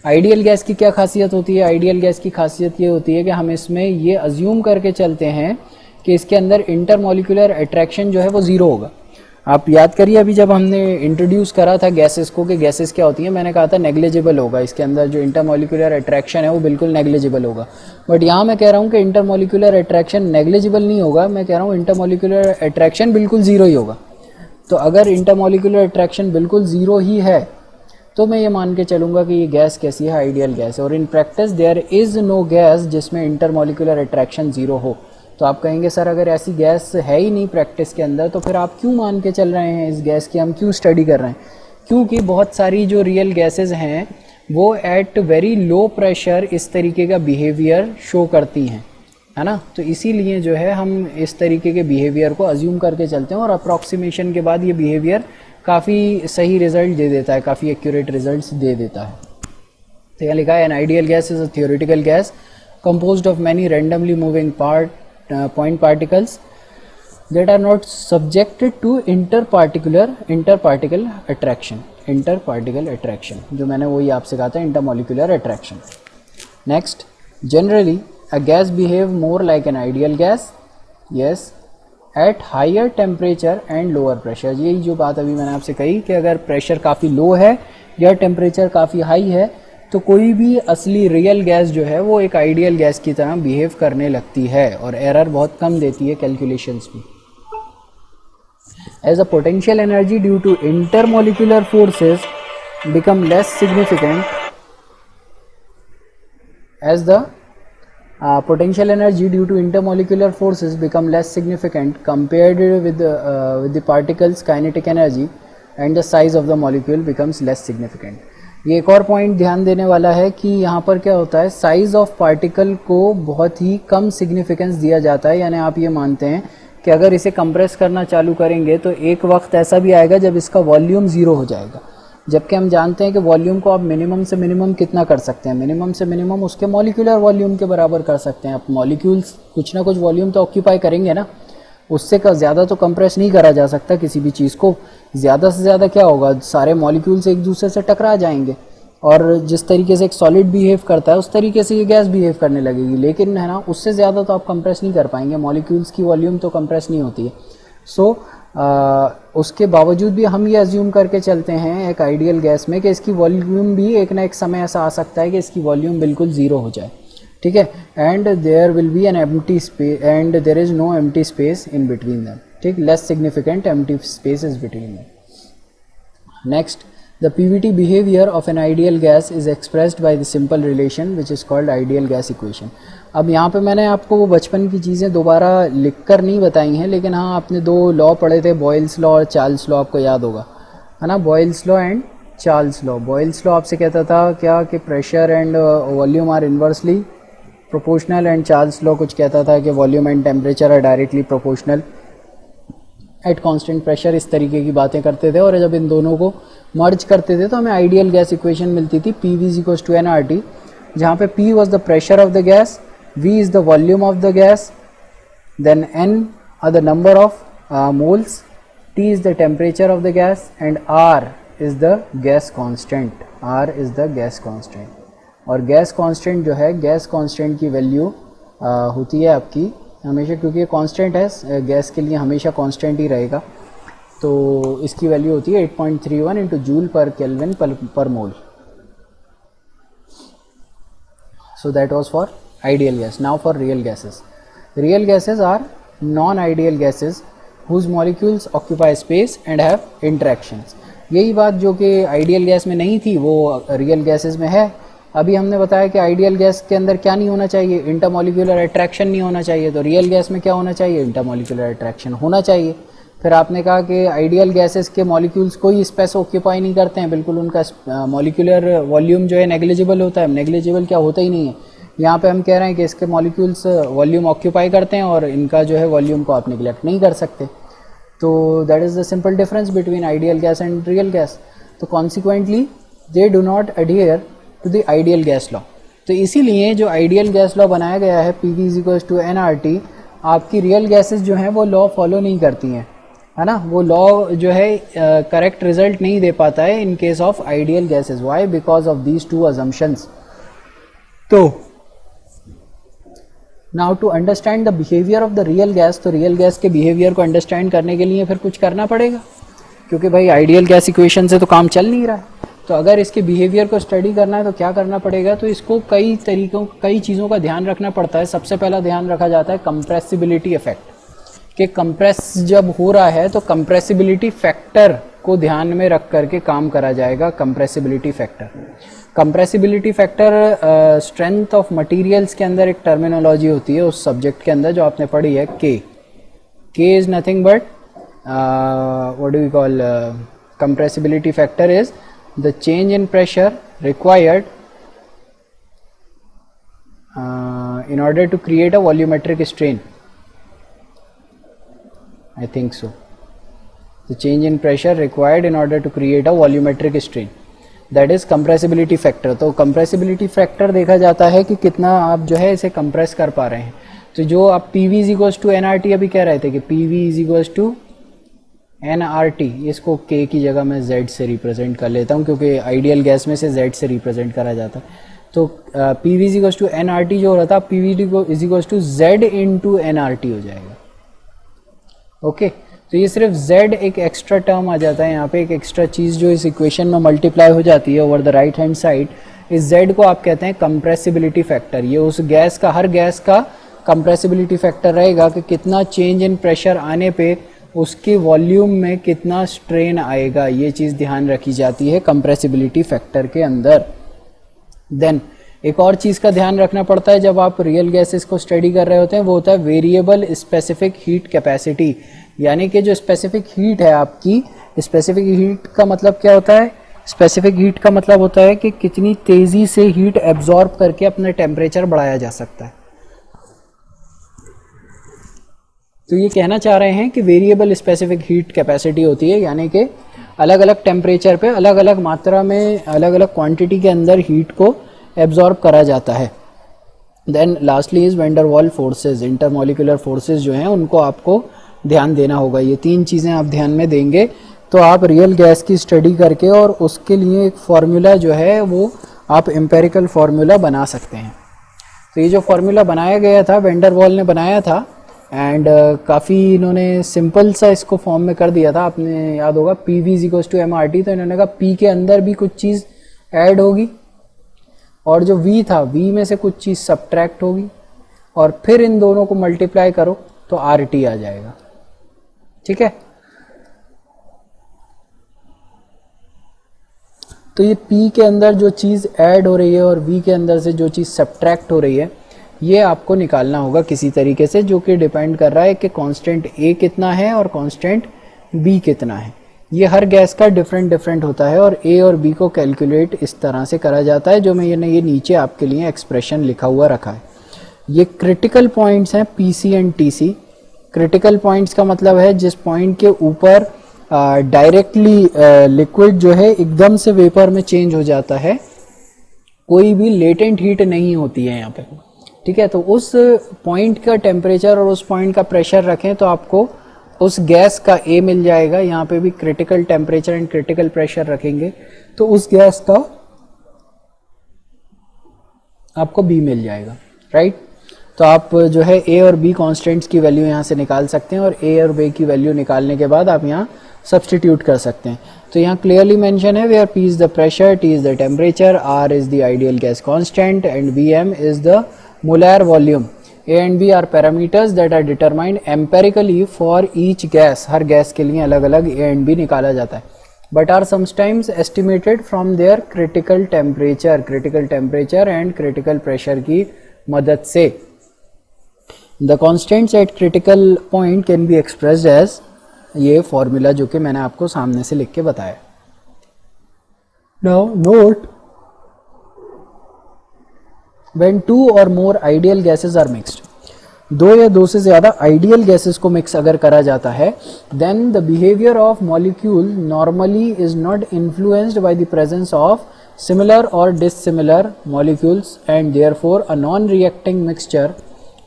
आइडियल गैस की क्या खासियत होती है? आइडियल गैस की खासियत ये होती है कि हम इसमें ये अज्यूम करके चलते हैं कि इसके अंदर इंटरमॉलिक्यूलर अट्रैक्शन जो है वो ज़ीरो होगा। आप याद करिए अभी जब हमने इंट्रोड्यूस करा था गैसेस को कि गैसेस क्या होती हैं, मैंने कहा था नेग्लिजिबल होगा, इसके अंदर जो इंटरमॉलिक्यूलर अट्रैक्शन है वो बिल्कुल नेग्लिजिबल होगा। बट यहाँ मैं कह रहा हूँ कि इंटरमॉलिक्यूलर अट्रैक्शन नेग्लिजिबल नहीं होगा, मैं कह रहा हूँ इंटरमॉलिक्यूलर अट्रैक्शन बिल्कुल ज़ीरो ही होगा। तो अगर इंटरमॉलिक्यूलर अट्रैक्शन बिल्कुल ज़ीरो ही है तो मैं ये मान के चलूँगा कि ये गैस कैसी है, आइडियल गैस है। और in practice there is no gas जिसमें इंटरमॉलिक्यूलर अट्रैक्शन ज़ीरो हो। तो आप कहेंगे सर अगर ऐसी गैस है ही नहीं प्रैक्टिस के अंदर तो फिर आप क्यों मान के चल रहे हैं इस गैस की, हम क्यों स्टडी कर रहे हैं? क्योंकि बहुत सारी जो रियल गैसेस हैं वो एट वेरी लो प्रेशर इस तरीके का बिहेवियर शो करती हैं, है ना। तो इसीलिए जो है हम इस तरीके के बिहेवियर को अज्यूम करके चलते हैं और अप्रॉक्सीमेशन के बाद ये बिहेवियर काफ़ी सही रिजल्ट दे देता है, काफ़ी एक्यूरेट रिजल्ट्स दे देता है। तो यहाँ लिखा है an ideal gas is a theoretical gas composed of many randomly moving point particles that are not subjected to interparticle attraction, जो मैंने वही आपसे कहा था, intermolecular attraction. Next, generally a gas behave more like an ideal gas, yes, at higher temperature and lower pressure. यही जो बात अभी मैंने आपसे कही कि अगर प्रेशर काफ़ी लो है या टेम्परेचर काफ़ी हाई है तो कोई भी असली रियल गैस जो है वो एक आइडियल गैस की तरह बिहेव करने लगती है और एरर बहुत कम देती है कैलकुलेशंस में. As the potential energy due to intermolecular forces become less significant, as the potential energy due to intermolecular forces become less significant compared with the particles kinetic energy, and the size of the molecule becomes less significant. ये एक और point ध्यान देने वाला है कि यहाँ पर क्या होता है, साइज ऑफ पार्टिकल को बहुत ही कम सिग्निफिकेंस दिया जाता है. यानी आप ये मानते हैं कि अगर इसे कंप्रेस करना चालू करेंगे तो एक वक्त ऐसा भी आएगा जब इसका वॉल्यूम ज़ीरो हो जाएगा, जबकि हम जानते हैं कि वॉल्यूम को आप मिनिमम से मिनिमम कितना कर सकते हैं, मिनिमम से मिनिमम उसके मॉलिक्यूलर वॉल्यूम के बराबर कर सकते हैं. अब मॉलिक्यूल्स कुछ ना कुछ वॉल्यूम तो ऑक्यूपाई करेंगे ना, उससे का ज़्यादा तो कंप्रेस नहीं करा जा सकता किसी भी चीज़ को. ज़्यादा से ज़्यादा क्या होगा, सारे मॉलिक्यूल्स एक दूसरे से टकरा जाएंगे और जिस तरीके से एक सॉलिड बिहेव करता है उस तरीके से ये गैस बिहेव करने लगेगी. लेकिन है ना, उससे ज़्यादा तो आप कंप्रेस नहीं कर पाएंगे, मॉलिक्यूल्स की वॉल्यूम तो कंप्रेस नहीं होती है. सो उसके बावजूद भी हम ये अज्यूम करके चलते हैं एक आइडियल गैस में कि इसकी वॉल्यूम भी एक ना एक समय ऐसा आ सकता है कि इसकी वॉल्यूम बिल्कुल ज़ीरो हो जाए. ठीक है, and there will be an empty space and there is no empty space in between them. ठीक, less significant empty space is between them. Next, the PVT behavior of an ideal gas is expressed by the simple relation which is called ideal gas equation. अब यहाँ पे मैंने आपको वो बचपन की चीज़ें दोबारा लिखकर नहीं बताई हैं, लेकिन हाँ आपने दो लॉ पढ़े थे, बॉयल्स लॉ और चार्ल्स लॉ, आपको याद होगा है ना, Boyle's law and Charles law. Boyle's law आपसे कहता था क्या कि pressure and volume are inversely proportional, and Charles law कुछ कहता था कि volume and temperature are directly proportional at constant pressure. इस तरीके की बातें करते थे और जब इन दोनों को मर्ज करते थे तो हमें आइडियल गैस इक्वेशन मिलती थी, PV is equals to nRT, जहाँ पे P was the pressure of the gas, V is the volume of the gas, then N are the number of moles, T is the temperature of the gas and R is the gas constant. R is the gas constant. और gas constant जो है, gas constant की value होती है आपकी हमेशा, क्योंकि ये कांस्टेंट है, गैस के लिए हमेशा कांस्टेंट ही रहेगा, तो इसकी वैल्यू होती है 8.31 इंटू जूल पर केल्विन पर mole. So that was for ideal gas. Now for real gases. Real gases are non ideal gases whose molecules occupy space and have interactions. यही बात जो कि आइडियल गैस में नहीं थी वो रियल गैसेस में है. अभी हमने बताया कि आइडियल गैस के अंदर क्या नहीं होना चाहिए, इंटरमॉलिक्यूलर अट्रैक्शन नहीं होना चाहिए. तो रियल गैस में क्या होना चाहिए, इंटरमॉलिक्यूलर अट्रैक्शन होना चाहिए. फिर आपने कहा कि आइडियल गैसेस के मॉलिक्यूल्स कोई स्पेस ऑक्यूपाई नहीं करते हैं, बिल्कुल उनका मॉलिक्यूलर वॉल्यूम जो है नेग्लिजिबल होता है. नेग्लिजिबल क्या होता ही नहीं है. यहाँ पे हम कह रहे हैं कि इसके मॉलिक्यूल्स वॉल्यूम ऑक्यूपाई करते हैं और इनका जो है वॉल्यूम को आप निगलेक्ट नहीं कर सकते. तो that is the simple difference between ideal gas and real gas. तो consequently they do not adhere to the ideal gas law. तो इसीलिए जो आइडियल गैस लॉ बनाया गया है PV is equals to nRT, आपकी रियल गैसेस जो हैं वो लॉ फॉलो नहीं करती हैं, है ना. वो लॉ जो है करेक्ट रिजल्ट नहीं दे पाता है in case of ideal gases. Why? Because of these two assumptions. तो now to understand the behaviour of the real gas, तो रियल गैस के बिहेवियर को अंडरस्टैंड करने के लिए फिर कुछ करना पड़ेगा, क्योंकि भाई आइडियल गैस इक्वेशन से तो काम चल नहीं रहा है. तो अगर इसके बिहेवियर को स्टडी करना है तो क्या करना पड़ेगा, तो इसको कई चीज़ों का ध्यान रखना पड़ता है. सबसे पहला ध्यान रखा जाता है कंप्रेसिबिलिटी इफेक्ट, कि कंप्रेस जब हो रहा है तो कंप्रेसिबिलिटी फैक्टर को ध्यान में रख करके काम करा जाएगा. Compressibility factor strength of materials के अंदर एक टर्मिनोलॉजी होती है उस सब्जेक्ट के अंदर जो आपने पढ़ी है, K is nothing but what do we call, compressibility factor is the change in pressure required in order to create a volumetric strain. I think so. The change in pressure required in order to create a volumetric strain. That is compressibility factor. तो compressibility factor देखा जाता है कि कितना आप जो है इसे कंप्रेस कर पा रहे हैं। तो जो आप PV is equals to NRT अभी कह रहे थे कि PV is equals to NRT, इसको K की जगह मैं Z से रिप्रेजेंट कर लेता हूँ क्योंकि आइडियल गैस में से Z से रिप्रेजेंट करा जाता है। तो PV is equals to NRT जो हो रहा था PV is equals to Z into NRT हो जाएगा। ओके तो ये सिर्फ Z एक एक्स्ट्रा टर्म आ जाता है यहाँ पे, एक एक्स्ट्रा चीज़ जो इस इक्वेशन में मल्टीप्लाई हो जाती है over the right hand side. इस Z को आप कहते हैं कंप्रेसिबिलिटी फैक्टर। ये उस गैस का, हर गैस का कंप्रेसिबिलिटी फैक्टर रहेगा कि कितना चेंज इन प्रेशर आने पे उसके वॉल्यूम में कितना स्ट्रेन आएगा, ये चीज़ ध्यान रखी जाती है कंप्रेसिबिलिटी फैक्टर के अंदर। देन एक और चीज़ का ध्यान रखना पड़ता है जब आप रियल गैसेस को स्टडी कर रहे होते हैं, वो होता है वेरिएबल स्पेसिफिक हीट कैपेसिटी। यानी कि जो स्पेसिफिक हीट है आपकी, स्पेसिफिक हीट का मतलब क्या होता है? स्पेसिफिक हीट का मतलब होता है कि कितनी तेज़ी से हीट एब्जॉर्ब करके अपना टेम्परेचर बढ़ाया जा सकता है। तो ये कहना चाह रहे हैं कि वेरिएबल स्पेसिफिक हीट कैपेसिटी होती है, यानी कि अलग अलग टेम्परेचर पे अलग अलग मात्रा में, अलग अलग क्वांटिटी के अंदर हीट को एब्जॉर्ब करा जाता है। Then lastly is van der Waals forces, intermolecular forces जो हैं उनको आपको ध्यान देना होगा। ये तीन चीज़ें आप ध्यान में देंगे तो आप रियल गैस की स्टडी करके और उसके लिए एक फार्मूला जो है वो आप एम्पेरिकल फार्मूला बना सकते हैं। तो ये जो फार्मूला बनाया गया था वेंडर वॉल ने बनाया था एंड काफ़ी इन्होंने सिंपल सा इसको फॉर्म में कर दिया था। आपने याद होगा PV is equals to MRT, तो इन्होंने कहा P के अंदर भी कुछ चीज़ ऐड होगी और जो V था V में से कुछ चीज़ सब्ट्रैक्ट होगी और फिर इन दोनों को मल्टीप्लाई करो तो RT आ जाएगा। ठीक है, तो ये P के अंदर जो चीज़ ऐड हो रही है और V के अंदर से जो चीज़ सब्ट्रैक्ट हो रही है ये आपको निकालना होगा किसी तरीके से, जो कि डिपेंड कर रहा है कि कांस्टेंट A कितना है और कांस्टेंट B कितना है। ये हर गैस का डिफरेंट होता है और A और B को कैलकुलेट इस तरह से करा जाता है जो मैंने ये नीचे आपके लिए एक्सप्रेशन लिखा हुआ रखा है। ये क्रिटिकल पॉइंट्स हैं PC and TC। Critical points का मतलब है जिस पॉइंट के ऊपर डायरेक्टली लिक्विड जो है एकदम से वेपर में चेंज हो जाता है, कोई भी लेटेंट हीट नहीं होती है यहाँ पे। ठीक है, तो उस पॉइंट का टेम्परेचर और उस पॉइंट का प्रेशर रखें तो आपको उस गैस का A मिल जाएगा। यहाँ पे भी critical temperature and critical pressure रखेंगे तो उस गैस का आपको B मिल जाएगा। राइट, तो आप जो है A और B कॉन्स्टेंट्स की वैल्यू यहाँ से निकाल सकते हैं और A और B की वैल्यू निकालने के बाद आप यहाँ सब्सटीट्यूट कर सकते हैं। तो यहाँ क्लियरली मेंशन है where P is the pressure, T is the temperature, R is the ideal gas constant and Vm is the molar volume. A and B are parameters that are determined empirically for each gas। Her gas के लिए अलग अलग A and B निकाला जाता है, but are sometimes estimated from their critical temperature and critical pressure की मदद से। The constants at critical point can be expressed as, ये फॉर्मूला जो कि मैंने आपको सामने से लिख के बताया। Now note, when two or more ideal gases are mixed, दो या दो से ज़्यादा आइडियल गैसेस को मिक्स अगर करा जाता है, then the behavior of molecule normally is not influenced by the presence of similar or dissimilar molecules and therefore a non-reacting mixture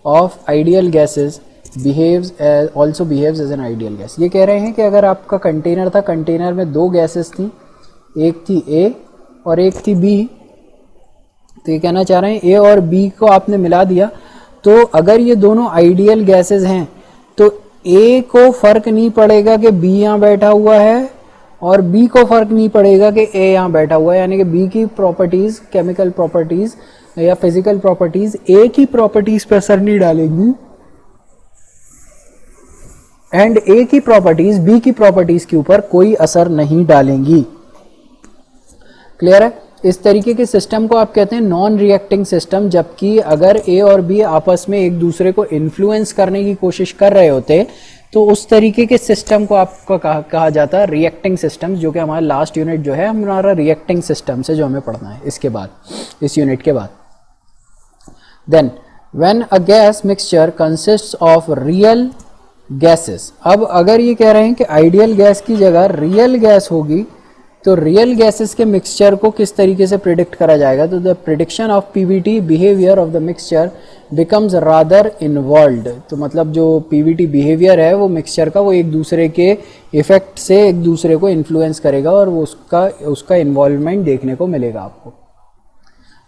of ideal gases also behaves as an ideal gas। ये कह रहे हैं कि अगर आपका container था, container में दो गैसेस थी, एक थी A और एक थी B, तो ये कहना चाह रहे हैं A और B को आपने मिला दिया, तो अगर ये दोनों आइडियल गैसेस हैं तो A को फर्क नहीं पड़ेगा कि B यहाँ बैठा हुआ है और B को फर्क नहीं पड़ेगा कि A यहाँ बैठा हुआ है। यानी कि B की प्रॉपर्टीज, केमिकल प्रॉपर्टीज या फिजिकल प्रॉपर्टीज A की प्रॉपर्टीज पर असर नहीं डालेंगी एंड A की प्रॉपर्टीज B की प्रॉपर्टीज के ऊपर कोई असर नहीं डालेंगी। क्लियर है? इस तरीके के सिस्टम को आप कहते हैं नॉन रिएक्टिंग सिस्टम। जबकि अगर A और B आपस में एक दूसरे को इन्फ्लुएंस करने की कोशिश कर रहे होते तो उस तरीके के सिस्टम को आपका कहा जाता है रिएक्टिंग सिस्टम, जो कि हमारा लास्ट यूनिट जो है हमारा रिएक्टिंग सिस्टम से जो हमें पढ़ना है इसके बाद, इस यूनिट के बाद। Then when a gas mixture consists of real gases, अब अगर ये कह रहे हैं कि आइडियल गैस की जगह रियल गैस होगी, तो रियल गैसेस के मिक्सचर को किस तरीके से प्रिडिक्ट करा जाएगा, तो the prediction of Pvt behaviour of the mixture becomes rather involved. तो मतलब जो पीवीटी बिहेवियर है वो मिक्सचर का, वो एक दूसरे के इफेक्ट से एक दूसरे को इन्फ्लुएंस करेगा और वो उसका इन्वॉल्वमेंट देखने को मिलेगा आपको।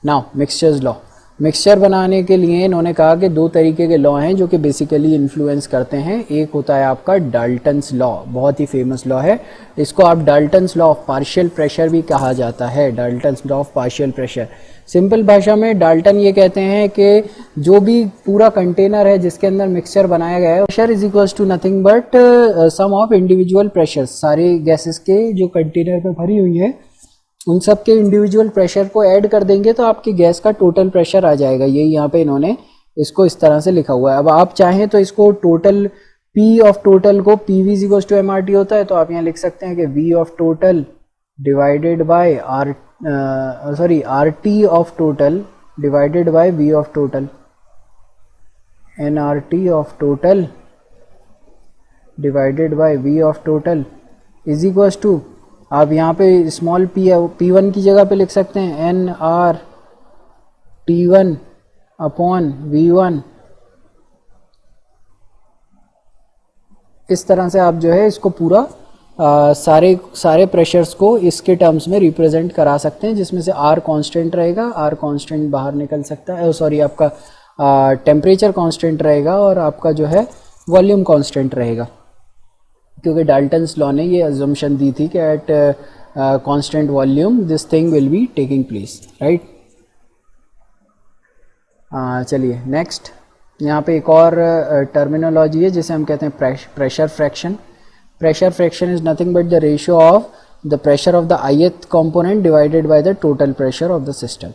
नाउ मिक्सचर्स लॉ, मिक्सचर बनाने के लिए इन्होंने कहा कि दो तरीके के लॉ हैं जो कि बेसिकली इन्फ्लुएंस करते हैं। एक होता है आपका डाल्टन्स लॉ, बहुत ही फेमस लॉ है, इसको आप Dalton's law of partial pressure भी कहा जाता है। Dalton's law of partial pressure, simple भाषा में डाल्टन ये कहते हैं कि जो भी पूरा कंटेनर है जिसके अंदर मिक्सचर बनाया गया है, pressure is equals to nothing but sum of individual pressure. सारे गैसेस के जो कंटेनर में भरी हुई है उन सब के इंडिविजुअल प्रेशर को ऐड कर देंगे तो आपकी गैस का टोटल प्रेशर आ जाएगा। यही यहाँ पे इन्होंने इसको इस तरह से लिखा हुआ है। अब आप चाहें तो इसको टोटल P ऑफ टोटल को PV is equals to MRT होता है, तो आप यहाँ लिख सकते हैं कि V of total divided by RT of total divided by V of total, nRT of total divided by V of total is equals to, आप यहाँ पे स्मॉल P1 की जगह पे लिख सकते हैं nRT1 अपॉन V1। इस तरह से आप जो है इसको पूरा सारे प्रेशर्स को इसके टर्म्स में रिप्रेजेंट करा सकते हैं, जिसमें से R कांस्टेंट रहेगा, R कांस्टेंट बाहर निकल सकता है, सॉरी आपका टेम्परेचर कांस्टेंट रहेगा और आपका जो है वॉल्यूम कांस्टेंट रहेगा, क्योंकि डाल्टन्स लॉ ने ये अजम्पशन दी थी कि at constant volume this thing will be taking place, right. चलिए नेक्स्ट, यहाँ पे एक और टर्मिनोलॉजी है जिसे हम कहते हैं pressure fraction. Pressure fraction is nothing but the ratio of the pressure of the ith component divided by the total pressure of the system.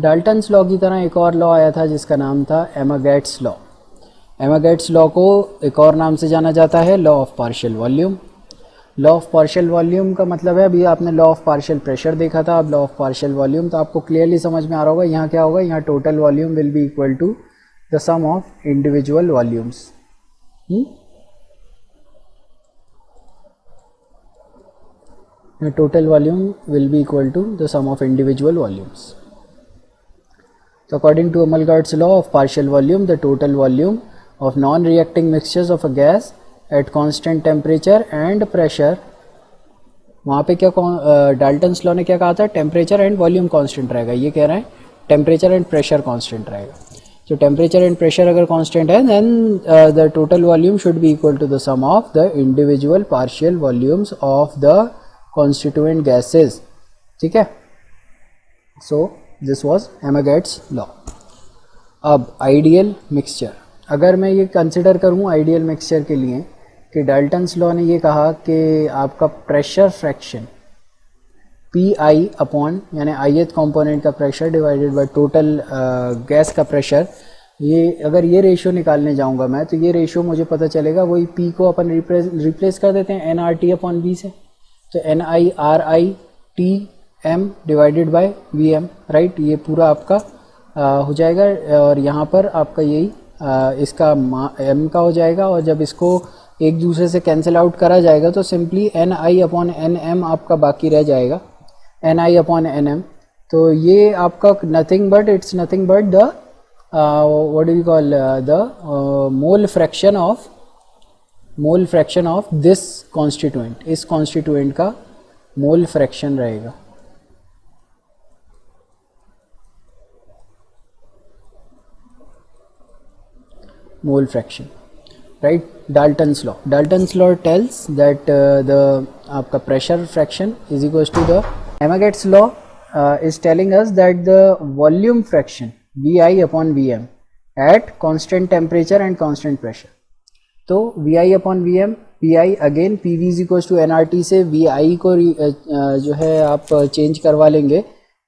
Dalton's law की तरह एक और लॉ आया था जिसका नाम था एमागेट्स लॉ। एमागेट्स लॉ को एक और नाम से जाना जाता है law of partial volume. Law of partial volume का मतलब है, अभी आपने लॉ ऑफ पार्शियल प्रेशर देखा था, अब लॉ ऑफ पार्शियल वॉल्यूम, तो आपको क्लियरली समझ में आ रहा होगा यहाँ क्या होगा, यहाँ total volume will be equal to the sum of individual volumes. Total volume will be equal to the sum of individual volumes. तो according to Amagat's law of partial volume, the total volume of non-reacting mixtures of a gas at constant temperature and pressure, वहाँ पे क्या Dalton's law ने क्या कहा था, temperature and volume constant रहेगा, ये कह रहे हैं टेम्परेचर एंड प्रेशर कांस्टेंट रहेगा। तो टेम्परेचर एंड प्रेशर अगर कांस्टेंट है then the total volume should be equal to the sum of the individual partial volumes of the constituent gases, ठीक है। So this was Amagat's law. अब ideal mixture, अगर मैं ये कंसिडर करूँ ideal mixture के लिए कि डाल्टन्स लॉ ने ये कहा कि आपका प्रेशर फ्रैक्शन PI अपॉन यानी ith कंपोनेंट का pressure divided by total gas का प्रेशर, ये अगर ये रेशियो निकालने जाऊंगा मैं तो ये रेशियो मुझे पता चलेगा, वही P को अपन रिप्लेस कर देते हैं nRT अपॉन V से, तो NIRITM divided by VM, right. ये पूरा आपका हो जाएगा और यहाँ पर आपका यही इसका m का हो जाएगा, और जब इसको एक दूसरे से कैंसिल आउट करा जाएगा तो सिंपली NI अपॉन NM आपका बाकी रह जाएगा, NI अपॉन NM। तो ये आपका nothing but it's nothing but the what do you call the mole fraction of this constituent, इस कॉन्स्टिट्यूएंट का मोल फ्रैक्शन रहेगा। Mole fraction, right. Dalton's law tells that the आपका pressure fraction is equal to the Amagat's law is telling us that the volume fraction VI upon VM at constant temperature and constant pressure. तो VI upon VM, PI again PV is equal to nRT से VI को जो है आप change करवा लेंगे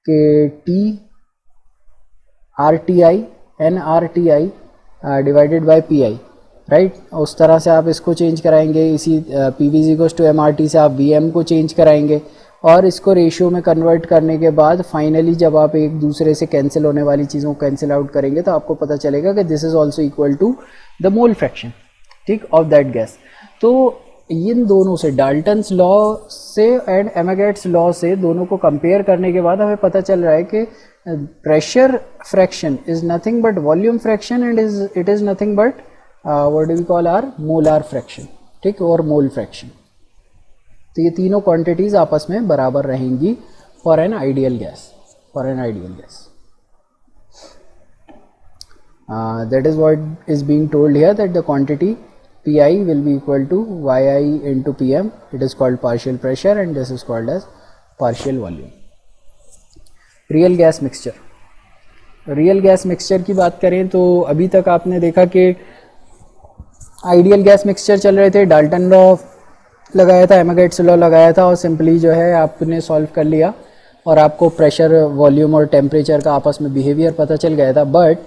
कि TRTI nRTI divided by PI, right. उस तरह से आप इसको चेंज कराएंगे, इसी PV is equal to MRT से आप VM को चेंज कराएंगे और इसको रेशियो में कन्वर्ट करने के बाद फाइनली जब आप एक दूसरे से कैंसिल होने वाली चीज़ों को कैंसिल आउट करेंगे तो आपको पता चलेगा कि this is also equal to the mole fraction, ठीक, ऑफ दैट गैस। तो इन दोनों से, डाल्टन्स लॉ से एंड एमेगेट्स लॉ से, दोनों को कंपेयर करने के बाद हमें पता चल रहा है कि pressure fraction is nothing but volume fraction and it is nothing but what do we call are molar fraction, ठीक, और मोल फ्रैक्शन। तो ये तीनों क्वांटिटीज आपस में बराबर रहेंगी for an ideal gas, for an ideal gas. That is what is being told here, that the quantity Pi will be equal to Yi into Pm. It is called partial pressure and this is called as partial volume. Real gas mixture. Real gas mixture की बात करें तो अभी तक आपने देखा कि ideal gas mixture चल रहे थे, डाल्टन लॉ लगाया था, एमेगेट्स लॉ लगाया था और सिंपली जो है आपने सॉल्व कर लिया और आपको प्रेशर, वॉल्यूम और टेम्परेचर का आपस में बिहेवियर पता चल गया था। बट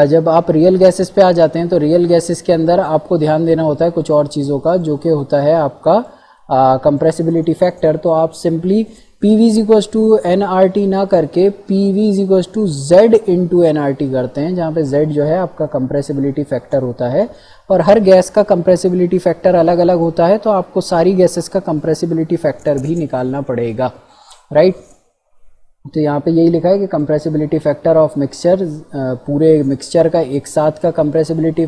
जब आप रियल गैसेस पे आ जाते हैं तो रियल गैसेस के अंदर आपको ध्यान देना होता है कुछ और चीज़ों का, जो कि होता है आपका कंप्रेसिबिलिटी फैक्टर। तो आप simply PV is equals to NRT ना करके PV is equals to Z into NRT करते हैं, जहाँ पे Z जो है आपका कंप्रेसिबिलिटी फैक्टर होता है। और हर गैस का कंप्रेसिबिलिटी फैक्टर अलग अलग होता है, तो आपको सारी गैसेस का कंप्रेसिबिलिटी फैक्टर भी निकालना पड़ेगा, राइट। तो यहाँ पे यही लिखा है कि कंप्रेसिबिलिटी फैक्टर ऑफ मिक्सचर, पूरे मिक्सचर का एक साथ का compressibility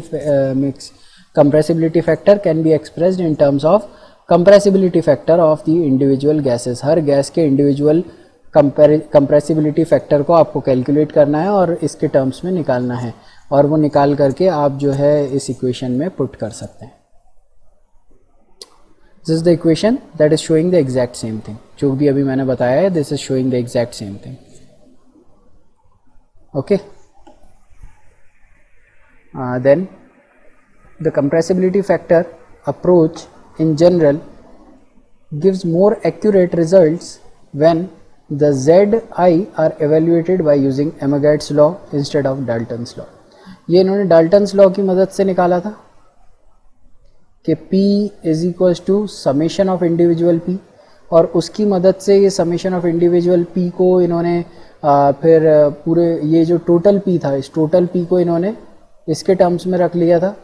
factor can be expressed in terms of compressibility factor of the individual gases. Her gas के इंडिविजुअल कंप्रेसिबिलिटी फैक्टर को आपको कैलकुलेट करना है और इसके टर्म्स में निकालना है, और वो निकाल करके आप जो है इस इक्वेशन में पुट कर सकते हैं। This is the equation that is showing the exact same thing, जो भी अभी मैंने बताया है, this is showing the exact same thing, okay. Then the compressibility factor approach in general gives more accurate results when the Zi are evaluated by using Amigat's law instead of Dalton's law. ये इन्होंने Dalton's law की मदद से निकाला था कि P is equals to summation of individual P, और उसकी मदद से ये समेशन ऑफ इंडिविजुअल P को इन्होंने फिर पूरे ये जो टोटल P था, इस टोटल P को इन्होंने इसके टर्म्स में रख लिया था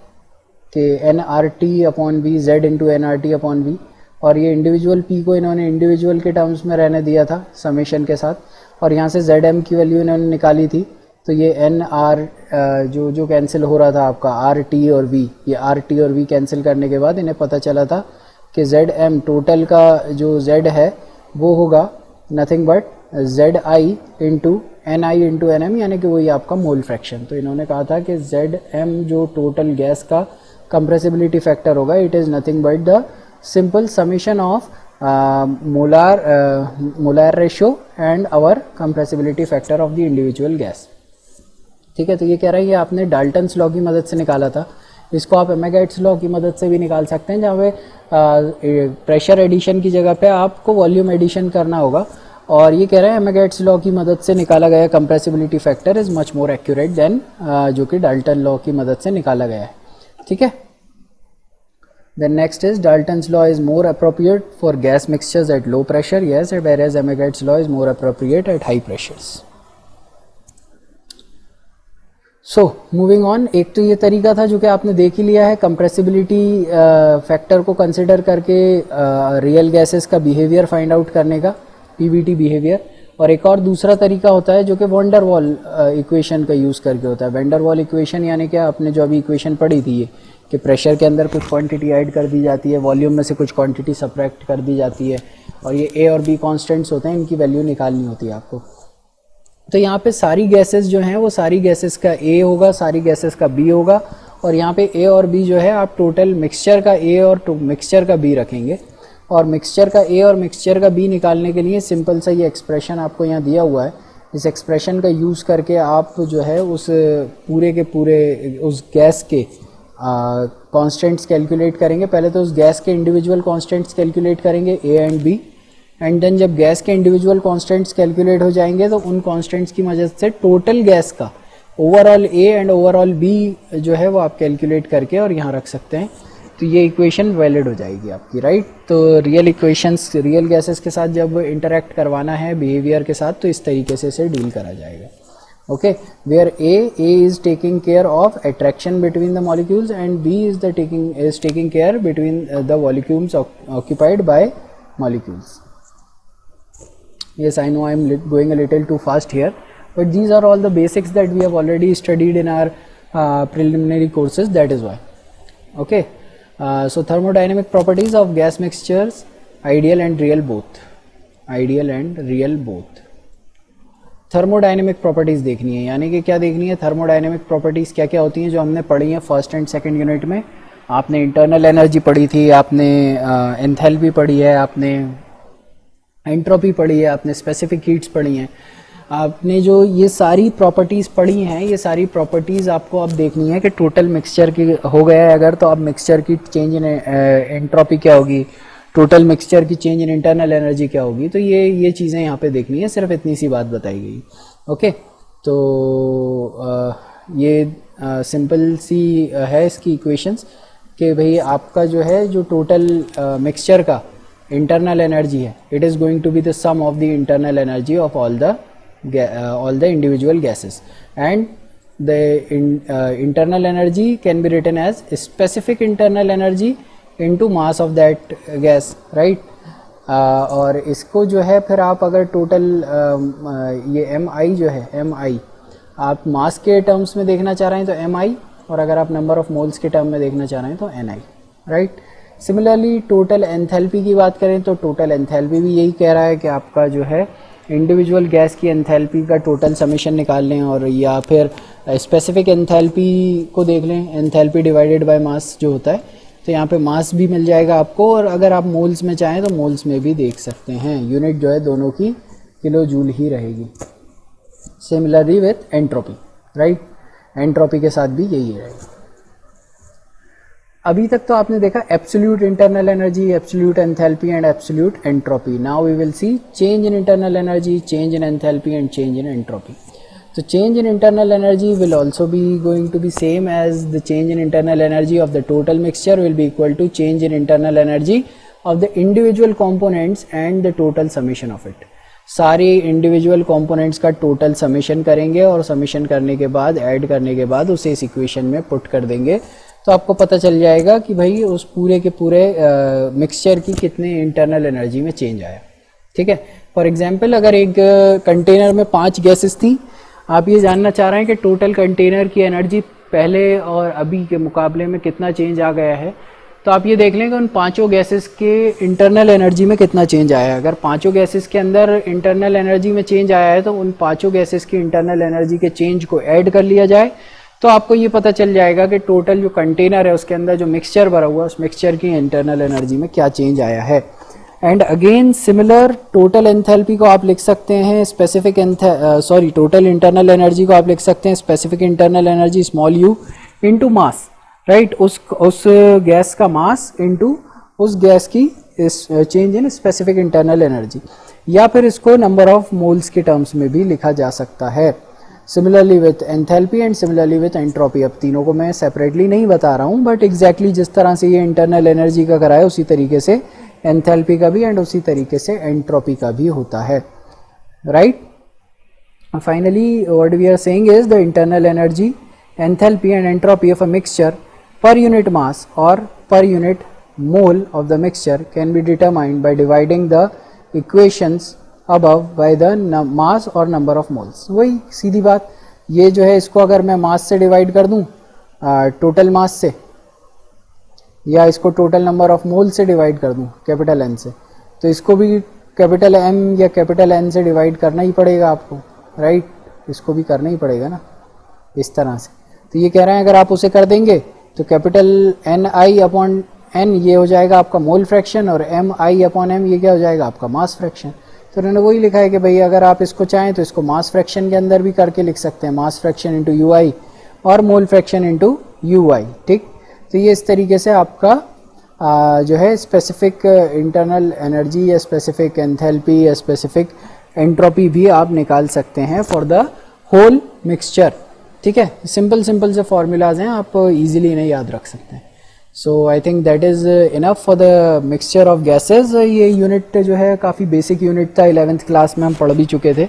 कि NRT upon V Z into NRT upon V, और ये इंडिविजुअल P को इन्होंने इंडिविजुअल के टर्म्स में रहने दिया था समेशन के साथ, और यहाँ से ZM की वैल्यू इन्होंने निकाली थी। तो ये NR जो कैंसिल हो रहा था आपका RT और V, ये RT और V कैंसिल करने के बाद इन्हें पता चला था कि ZM टोटल का जो Z है वो होगा nothing but ZI into NI into NM, यानी कि वही आपका मोल फ्रैक्शन। तो इन्होंने कहा था कि ZM जो टोटल गैस का कंप्रेसिबिलिटी फैक्टर होगा, it is nothing but the simple summation of molar ratio and our compressibility factor of the individual gas, ठीक है। तो ये कह रहा है ये आपने डाल्टन्स लॉ की मदद से निकाला था, इसको आप एमेगेट्स लॉ की मदद से भी निकाल सकते हैं, जहाँ पे प्रेशर एडिशन की जगह पे आपको वॉल्यूम एडिशन करना होगा। और ये कह रहे हैं एमेगेट्स लॉ की मदद से निकाला गया compressibility factor is much more accurate then जो कि डाल्टन लॉ की मदद से निकाला गया है, ठीक है। Then next is Dalton's law is more appropriate for gas mixtures at low pressure, yes, whereas Amigat's law is more appropriate at high pressures. So moving on, एक तो ये तरीका था जो कि आपने देख ही लिया है कंप्रेसिबिलिटी फैक्टर को कंसिडर करके रियल गैसेस का बिहेवियर फाइंड आउट करने का, पीवीटी बिहेवियर। और एक और दूसरा तरीका होता है जो कि वैन वॉल इक्वेशन का यूज़ करके होता है। वैन वॉल इक्वेशन यानी कि आपने जो अभी इक्वेशन पढ़ी थी ये कि प्रेशर के अंदर कुछ क्वांटिटी ऐड कर दी जाती है, वॉल्यूम में से कुछ क्वांटिटी सब्ट्रैक्ट कर दी जाती है, और ये ए और बी कांस्टेंट्स होते हैं, इनकी वैल्यू निकालनी होती है आपको। तो यहाँ पे सारी गैसेस जो हैं वो सारी गैसेस का ए होगा, सारी गैसेस का बी होगा, और यहाँ पे ए और बी जो है आप टोटल मिक्सचर का ए और मिक्सचर का बी रखेंगे। और मिक्सचर का ए और मिक्सचर का बी निकालने के लिए सिंपल सा ये एक्सप्रेशन आपको यहाँ दिया हुआ है, इस एक्सप्रेशन का यूज़ करके आप जो है उस पूरे के पूरे उस गैस के कांस्टेंट्स कैलकुलेट करेंगे। पहले तो उस गैस के इंडिविजुअल कांस्टेंट्स कैलकुलेट करेंगे A and B, and then जब गैस के इंडिविजुअल कांस्टेंट्स कैलकुलेट हो जाएंगे तो उन कांस्टेंट्स की मदद से टोटल गैस का overall A and overall B जो है वो आप कैलकुलेट करके और यहाँ रख सकते हैं। तो ये इक्वेशन वैलिड हो जाएगी आपकी, राइट। तो रियल इक्वेशंस रियल गैसेस के साथ जब इंटरेक्ट करवाना है बिहेवियर के साथ तो इस तरीके से इसे डील करा जाएगा। okay, where A is taking care of attraction between the molecules and B is taking care between the volumes occupied by molecules. Yes, I know I am going a little too fast here, but these are all the basics that we have already studied in our preliminary courses, that is why. Okay, so thermodynamic properties of gas mixtures, ideal and real both. Ideal and real both. Thermodynamic properties देखनी है, यानी कि क्या देखनी है, thermodynamic properties क्या क्या होती हैं जो हमने पढ़ी हैं फर्स्ट एंड सेकंड यूनिट में. आपने इंटरनल एनर्जी पढ़ी थी, आपने एंथैल्पी पढ़ी है, आपने एंट्रोपी पढ़ी है, आपने स्पेसिफिक हीट्स पढ़ी हैं. आपने जो ये सारी प्रॉपर्टीज़ पढ़ी हैं, ये सारी प्रॉपर्टीज़ आपको अब देखनी है कि टोटल मिक्सचर की हो गया है अगर, तो अब मिक्सचर की चेंज इन एंट्रोपी क्या होगी, टोटल मिक्सचर की चेंज इन इंटरनल एनर्जी क्या होगी. तो ये चीज़ें यहाँ पे देखनी है, सिर्फ इतनी सी बात बताई गई. ओके, तो ये सिंपल सी है इसकी इक्वेशंस कि भाई आपका जो है जो टोटल मिक्सचर का इंटरनल एनर्जी है, it is going to be the sum of the internal energy of all the individual gases, and the internal energy can be written as specific internal energy into mass of that gas, right. और इसको जो है फिर आप अगर total ये M आई जो है, एम आई आप मास के टर्म्स में देखना चाह रहे हैं तो एम आई, और अगर आप नंबर ऑफ मोल्स के टर्म में देखना चाह रहे हैं तो एन आई, राइट. सिमिलरली टोटल एंथैल्पी की बात करें तो टोटल एंथैल्पी भी यही कह रहा है कि आपका जो है इंडिविजुअल गैस की एंथैल्पी का टोटल समीशन निकाल लें, और या फिर स्पेसिफिक एंथैल्पी को देख लें, एंथैल्पी डिवाइडेड बाय मास जो होता है, तो यहाँ पे मास भी मिल जाएगा आपको, और अगर आप मोल्स में चाहें तो मोल्स में भी देख सकते हैं. यूनिट जो है दोनों की किलो जूल ही रहेगी. Similarly with entropy, right, entropy के साथ भी यही रहेगा. अभी तक तो आपने देखा absolute internal energy, absolute enthalpy and absolute entropy. Now we will see change in internal energy, change in enthalpy and change in entropy. So change in internal energy will also be going to be same as the change in internal energy of the total mixture will be equal to change in internal energy of the individual components and the total summation of it. सारे individual components का total summation करेंगे और summation करने के बाद add करने के बाद उसे इस equation में put कर देंगे, तो आपको पता चल जाएगा कि भाई उस पूरे के पूरे mixture की कितने internal energy में change आया. ठीक है, for example अगर एक कंटेनर में 5 गैसेस थी, आप ये जानना चाह रहे हैं कि टोटल कंटेनर की एनर्जी पहले और अभी के मुकाबले में कितना चेंज आ गया है, तो आप ये देख लें कि उन पांचों गैसेस के इंटरनल एनर्जी में कितना चेंज आया है. अगर पांचों गैसेस के अंदर इंटरनल एनर्जी में चेंज आया है तो उन पांचों गैसेस की इंटरनल एनर्जी के चेंज को ऐड कर लिया जाए, तो आपको ये पता चल जाएगा कि टोटल जो कंटेनर है उसके अंदर जो मिक्सचर भरा हुआ है उस मिक्सचर की इंटरनल एनर्जी में क्या चेंज आया है. And again similar total enthalpy को आप लिख सकते हैं स्पेसिफिक टोटल इंटरनल एनर्जी को आप लिख सकते हैं specific internal energy small you into mass, right. उस गैस का मास इनटू उस गैस की change in specific internal energy, या फिर इसको नंबर ऑफ मोल्स के टर्म्स में भी लिखा जा सकता है. Similarly with enthalpy and similarly with entropy. अब तीनों को मैं सेपरेटली नहीं बता रहा हूँ, बट एग्जैक्टली जिस तरह से ये इंटरनल एनर्जी का कराया उसी तरीके से एंथैल्पी का भी एंड उसी तरीके से एंट्रोपी का भी होता है, right. Finally what we are saying is the internal energy, enthalpy and entropy of a mixture per unit mass or per unit mole of the mixture can be determined by dividing the equations above by the mass or number of moles. वही सीधी बात, ये जो है इसको अगर मैं मास से divide कर दूं टोटल मास से, या इसको टोटल नंबर ऑफ मोल से डिवाइड कर दूं कैपिटल एन से, तो इसको भी कैपिटल एम या कैपिटल एन से डिवाइड करना ही पड़ेगा आपको, राइट. इसको भी करना ही पड़ेगा ना इस तरह से. तो ये कह रहे हैं अगर आप उसे कर देंगे तो कैपिटल एन आई अपॉन एन ये हो जाएगा आपका मोल फ्रैक्शन, और एम आई अपॉन एम ये क्या हो जाएगा आपका मास फ्रैक्शन. तो उन्होंने वही लिखा है कि भाई अगर आप इसको चाहें तो इसको मास फ्रैक्शन के अंदर भी करके लिख सकते हैं, मास फ्रैक्शन इंटू यू आई और मोल फ्रैक्शन इंटू यू आई. ठीक, तो ये इस तरीके से आपका जो है स्पेसिफिक इंटरनल एनर्जी या स्पेसिफिक एंथैल्पी या स्पेसिफिक एंट्रोपी भी आप निकाल सकते हैं फॉर द होल मिक्सचर. ठीक है, सिंपल से फॉर्मूलाज हैं, आप इजीली इन्हें याद रख सकते हैं. So I think that is enough for the mixture of gases. ये यूनिट जो है काफ़ी बेसिक यूनिट था, 11th क्लास में हम पढ़ भी चुके थे.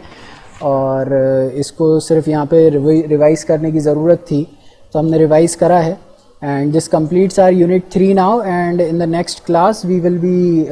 और इसको सिर्फ यहाँ पे रिवाइज करने की ज़रूरत थी, तो हमने रिवाइज करा है. And this completes our unit 3 now, and in the next class we will be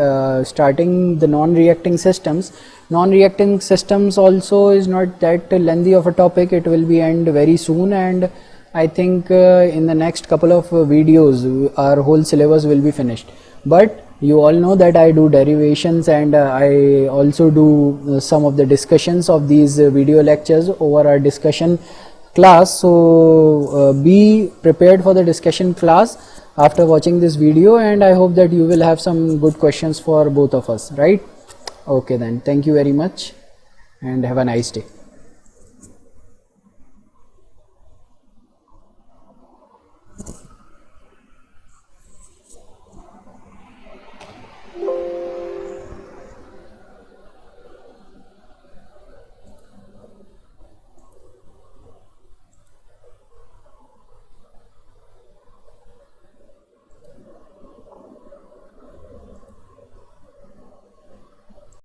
starting the non-reacting systems. Non-reacting systems also is not that lengthy of a topic. It will be end very soon, and I think in the next couple of videos our whole syllabus will be finished. But you all know that I do derivations, and I also do some of the discussions of these video lectures over our discussion class. So be prepared for the discussion class after watching this video, and I hope that you will have some good questions for both of us, right? Okay then, thank you very much and have a nice day.